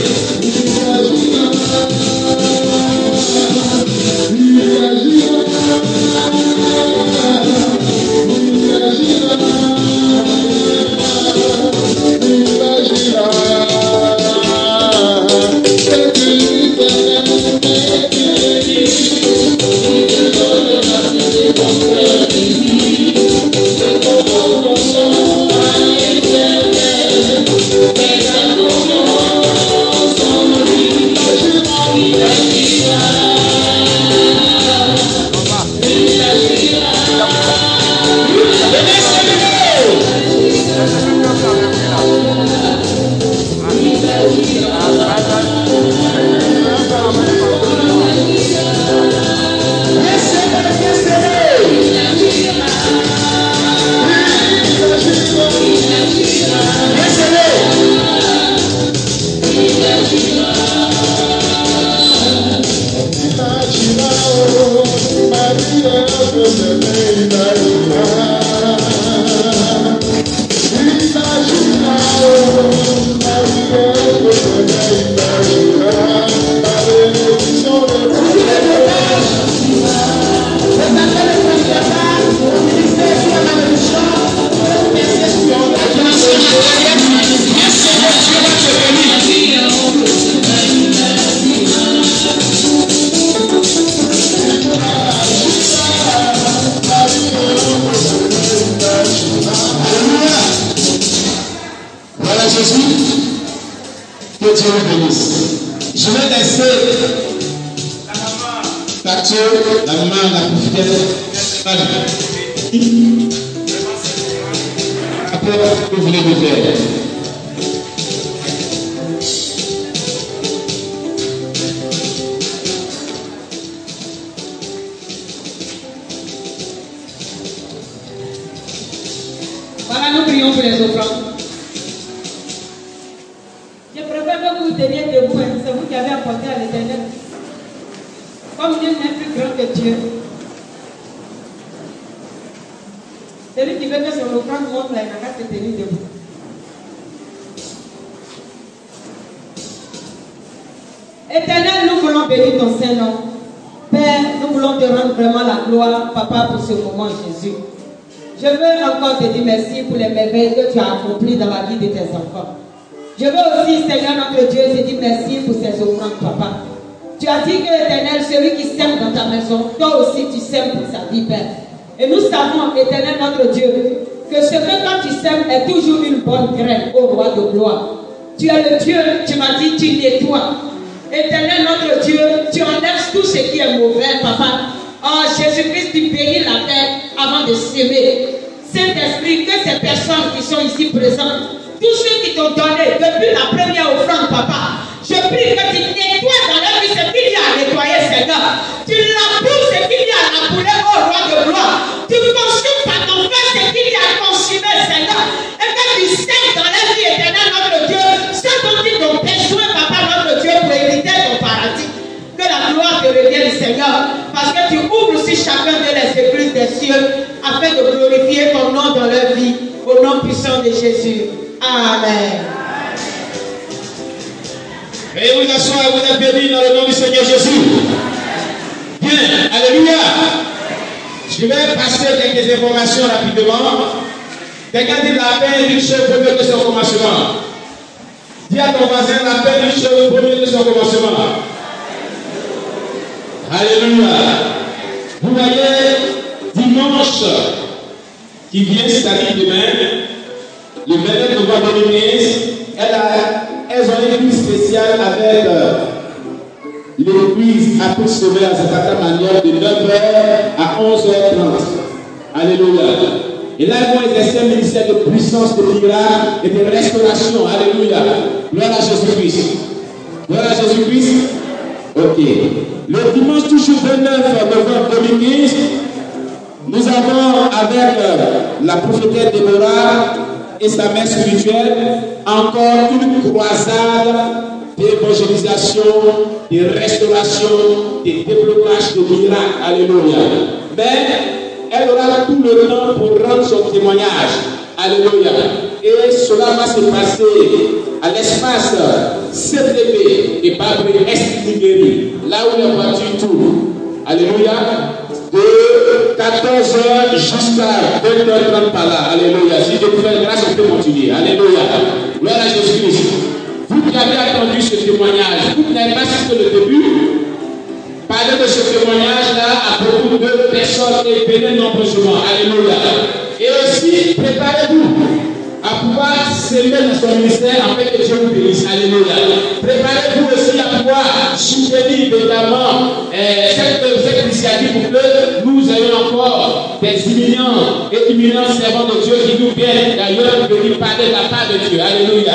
Je vais laisser la maman, la plus fidèle. Après, ce que vous voulez me faire. Voilà, nous prions pour les offrandes. Je préfère que vous teniez debout, c'est vous qui avez apporté à l'Éternel. Comme Dieu n'est plus grand que Dieu. Celui qui veut que son offrande monte là, il n'a qu'à se tenir debout. Éternel, nous voulons bénir ton Saint-Nom. Père, nous voulons te rendre vraiment la gloire, Papa, pour ce moment, Jésus. Je veux encore te dire merci pour les merveilles que tu as accomplies dans la vie de tes enfants. Je veux aussi, Seigneur notre Dieu, te dire merci pour ces offrandes, Papa. Tu as dit que, Éternel, celui qui sème dans ta maison, toi aussi tu sèmes pour sa vie, Père. Et nous savons, Éternel notre Dieu, que ce que quand tu sèmes est toujours une bonne graine, ô roi de gloire. Tu es le Dieu, tu m'as dit, tu nettoies. Éternel notre Dieu, tu enlèves tout ce qui est mauvais, Papa. Oh, Jésus-Christ, tu bénis la terre avant de s'aimer. Saint-Esprit, que ces personnes qui sont ici présentes, tous ceux qui t'ont donné depuis la première offrande, Papa, je prie que tu nettoies dans leur vie ce qu'il y a à nettoyer, Seigneur. Tu laboures ce qu'il y a à labourer, ô roi de gloire. Tu consumes par ton feu ce qu'il y a à consumer, Seigneur. Et que tu sèmes dans la vie éternelle, notre Dieu, ce dont ils ont besoin, Papa, notre Dieu, pour éviter ton paradis. Que la gloire te revienne, Seigneur, parce que tu ouvres aussi chacun de les églises des cieux afin de glorifier ton nom dans leur vie, au nom puissant de Jésus. Amen. Et vous asseoir, vous êtes bénis dans le nom du Seigneur Jésus. Bien, alléluia. Je vais passer quelques informations rapidement. Quelqu'un dit la paix d'une chose vaut mieux que son commencement. Dis à ton voisin, la paix d'une chose vaut mieux que son commencement. Alléluia. Vous voyez, dimanche, qui vient, c'est-à-dire demain, le 29 novembre 2015, elles ont une vie spéciale avec l'église Afrique Sommet à Zapata Manière de 9h à 11h30. Alléluia. Et là, ils vont exercer un ministère de puissance, de miracle et de restauration. Alléluia. Gloire à Jésus-Christ. Gloire à Jésus-Christ. Ok. Le dimanche toujours 29 novembre 2015, nous avons avec la prophétesse Déborah et sa mère spirituelle encore une croisade d'évangélisation, de restauration, de déblocage de miracles. Alléluia. Mais elle aura tout le temps pour rendre son témoignage. Alléluia. Et cela va se passer à l'espace CTP et Babré-Est-Nigérie, là où les voitures tournent. Alléluia. De 14h jusqu'à 20h30 par là. Alléluia. Si Dieu vous fait grâce, on peut continuer. Alléluia. Gloire à Jésus-Christ. Vous qui avez attendu ce témoignage, vous qui n'avez pas assisté le début, parlez de ce témoignage-là à beaucoup de personnes et venez nombreusement. Alléluia. Et aussi, préparez-vous à pouvoir s'aimer dans son ministère afin que Dieu vous bénisse. Alléluia. Préparez-vous aussi à pouvoir soutenir évidemment cette initiative pour que nous ayons encore des imminents et imminents servants de Dieu qui nous viennent d'ailleurs venir parler de la part de Dieu. Alléluia.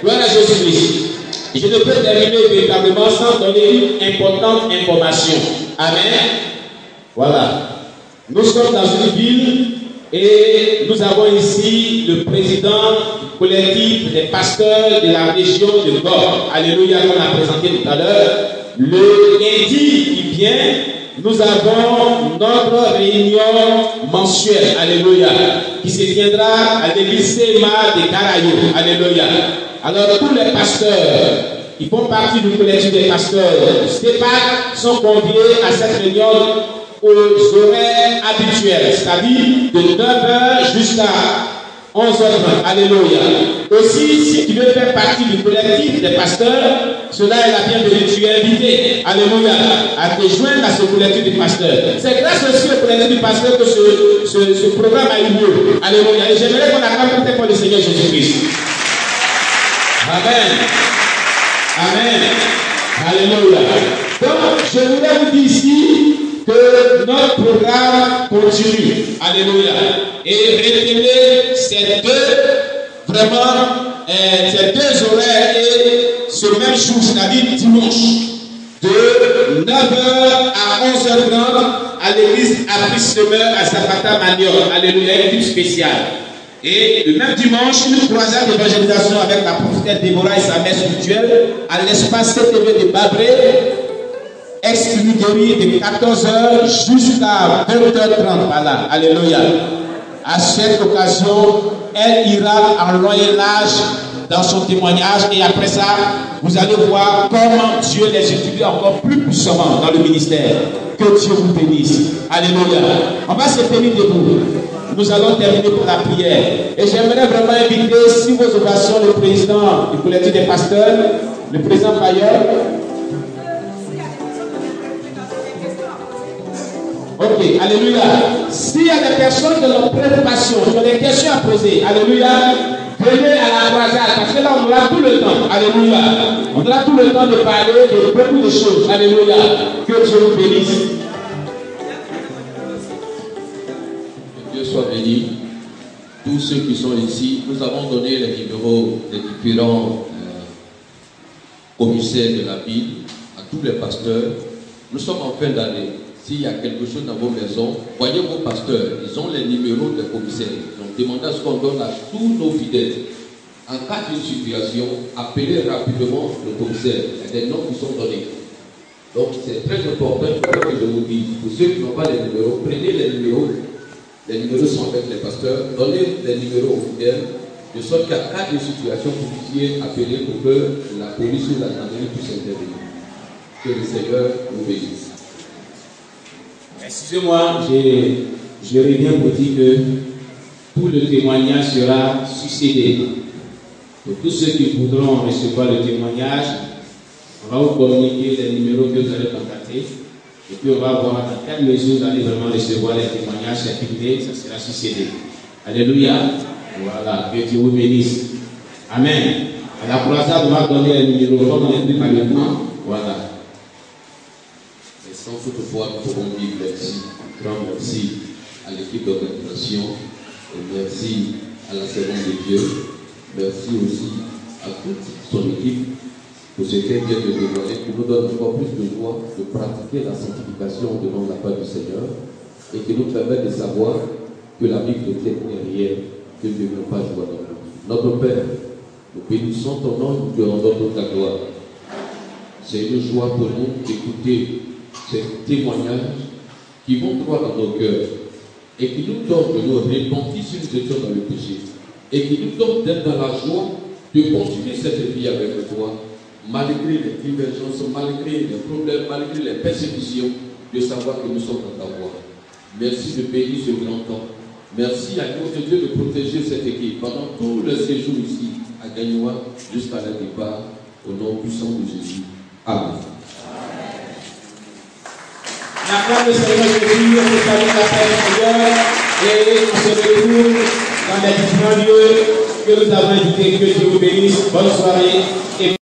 Gloire à Jésus-Christ. Je ne peux terminer véritablement sans donner une importante information. Amen. Voilà. Nous sommes dans une ville et nous avons ici le président collectif des pasteurs de la région de Gord. Alléluia, qu'on a présenté tout à l'heure. Le lundi qui vient, nous avons notre réunion mensuelle. Alléluia. Qui se tiendra à l'église Sema de Carayo. Alléluia. Alors tous les pasteurs qui font partie du collectif des pasteurs STEPAC sont conviés à cette réunion aux horaires habituels, c'est-à-dire de 9h jusqu'à 11h30. Alléluia. Aussi, si tu veux faire partie du collectif des pasteurs, cela est la bienvenue. Tu es invité, alléluia, à te joindre à ce collectif des pasteurs. C'est grâce aussi au collectif des pasteurs que ce programme a eu lieu. Alléluia. Et j'aimerais qu'on acclame peut-être pour le Seigneur Jésus-Christ. Amen. Amen. Alléluia. Donc, je voulais vous dire ici que notre programme continue. Alléluia. Et retenez ces deux horaires et ce même jour, c'est-à-dire dimanche, de 9h à 11h30 à l'église Afrique Sommet à Zapata Manior. Alléluia. Une équipe spéciale. Et le même dimanche, une croisade d'évangélisation avec la prophétesse Déborah et sa mère spirituelle à l'espace CTV de Babré, ex-Nigérie, de 14h jusqu'à 20h30 par là. Alléluia. À cette occasion, elle ira en long et large dans son témoignage et après ça, vous allez voir comment Dieu les utilise encore plus puissamment dans le ministère. Que Dieu vous bénisse. Alléluia. On va se tenir debout. Nous allons terminer par la prière. Et j'aimerais vraiment inviter, si vos ovations, le président du collectif des pasteurs, le président Payer. Ok, alléluia. S'il y a des personnes qui ont des préoccupations, qui ont des questions à poser, alléluia, venez à la croisade, parce que là on aura tout le temps, alléluia. On aura tout le temps de parler de beaucoup de choses, alléluia. Que Dieu vous bénisse. Dieu soit béni. Tous ceux qui sont ici, nous avons donné les numéros des différents commissaires de la ville à tous les pasteurs. Nous sommes en fin d'année. S'il y a quelque chose dans vos maisons, voyez vos pasteurs. Ils ont les numéros des commissaires. Donc demandez à ce qu'on donne à tous nos fidèles. En cas d'une situation, appelez rapidement le commissaire. Il y a des noms qui sont donnés. Donc c'est très important que je vous dise. Pour ceux qui n'ont pas les numéros, prenez les numéros. Les numéros sont avec les pasteurs. Donnez les numéros aux fidèles, de sorte qu'à cas de situation, vous puissiez appeler pour que la police ou la gendarmerie puisse intervenir. Que le Seigneur vous bénisse. Excusez-moi, j'aurais bien vous dire que tout le témoignage sera succédé. Pour tous ceux qui voudront recevoir le témoignage, on va vous communiquer les numéros que vous allez contacter. Et puis on va voir dans quelle mesure vous allez vraiment recevoir les témoignages certifiés, ça sera succédé. Alléluia. Voilà, que Dieu vous bénisse. Amen. À la croisade, on va donner un numéro comme on est maintenant. Voilà. Et sans toutefois, nous pourrons dire merci. Grand merci à l'équipe d'organisation. Et merci à la servante de Dieu. Merci aussi à toute son équipe pour ce qu'elle vient de dévoiler, qui nous donne encore plus de joie de pratiquer la sanctification devant la part du Seigneur et qui nous permet de savoir que la vie chrétienne est réelle, que Dieu ne veut pas jouer dans nous. Notre Père, nous bénissons ton nom, nous te rendons toute ta gloire. C'est une joie pour nous d'écouter ces témoignages qui vont droit dans nos cœurs et qui nous donnent de nous repentir si nous étions dans le péché et qui nous donnent d'être dans la joie de continuer cette vie avec toi, malgré les divergences, malgré les problèmes, malgré les persécutions, de savoir que nous sommes dans ta voie. Merci de bénir ce grand temps. Merci à cause de Dieu de protéger cette équipe pendant tout le séjour ici à Gagnoua jusqu'à leur départ, au nom puissant de Jésus. Amen. La part du Seigneur Jésus, on se salue la paix du Seigneur et on se retrouve dans les différents lieux que nous avons indiqués. Que Dieu vous bénisse. Bonne soirée.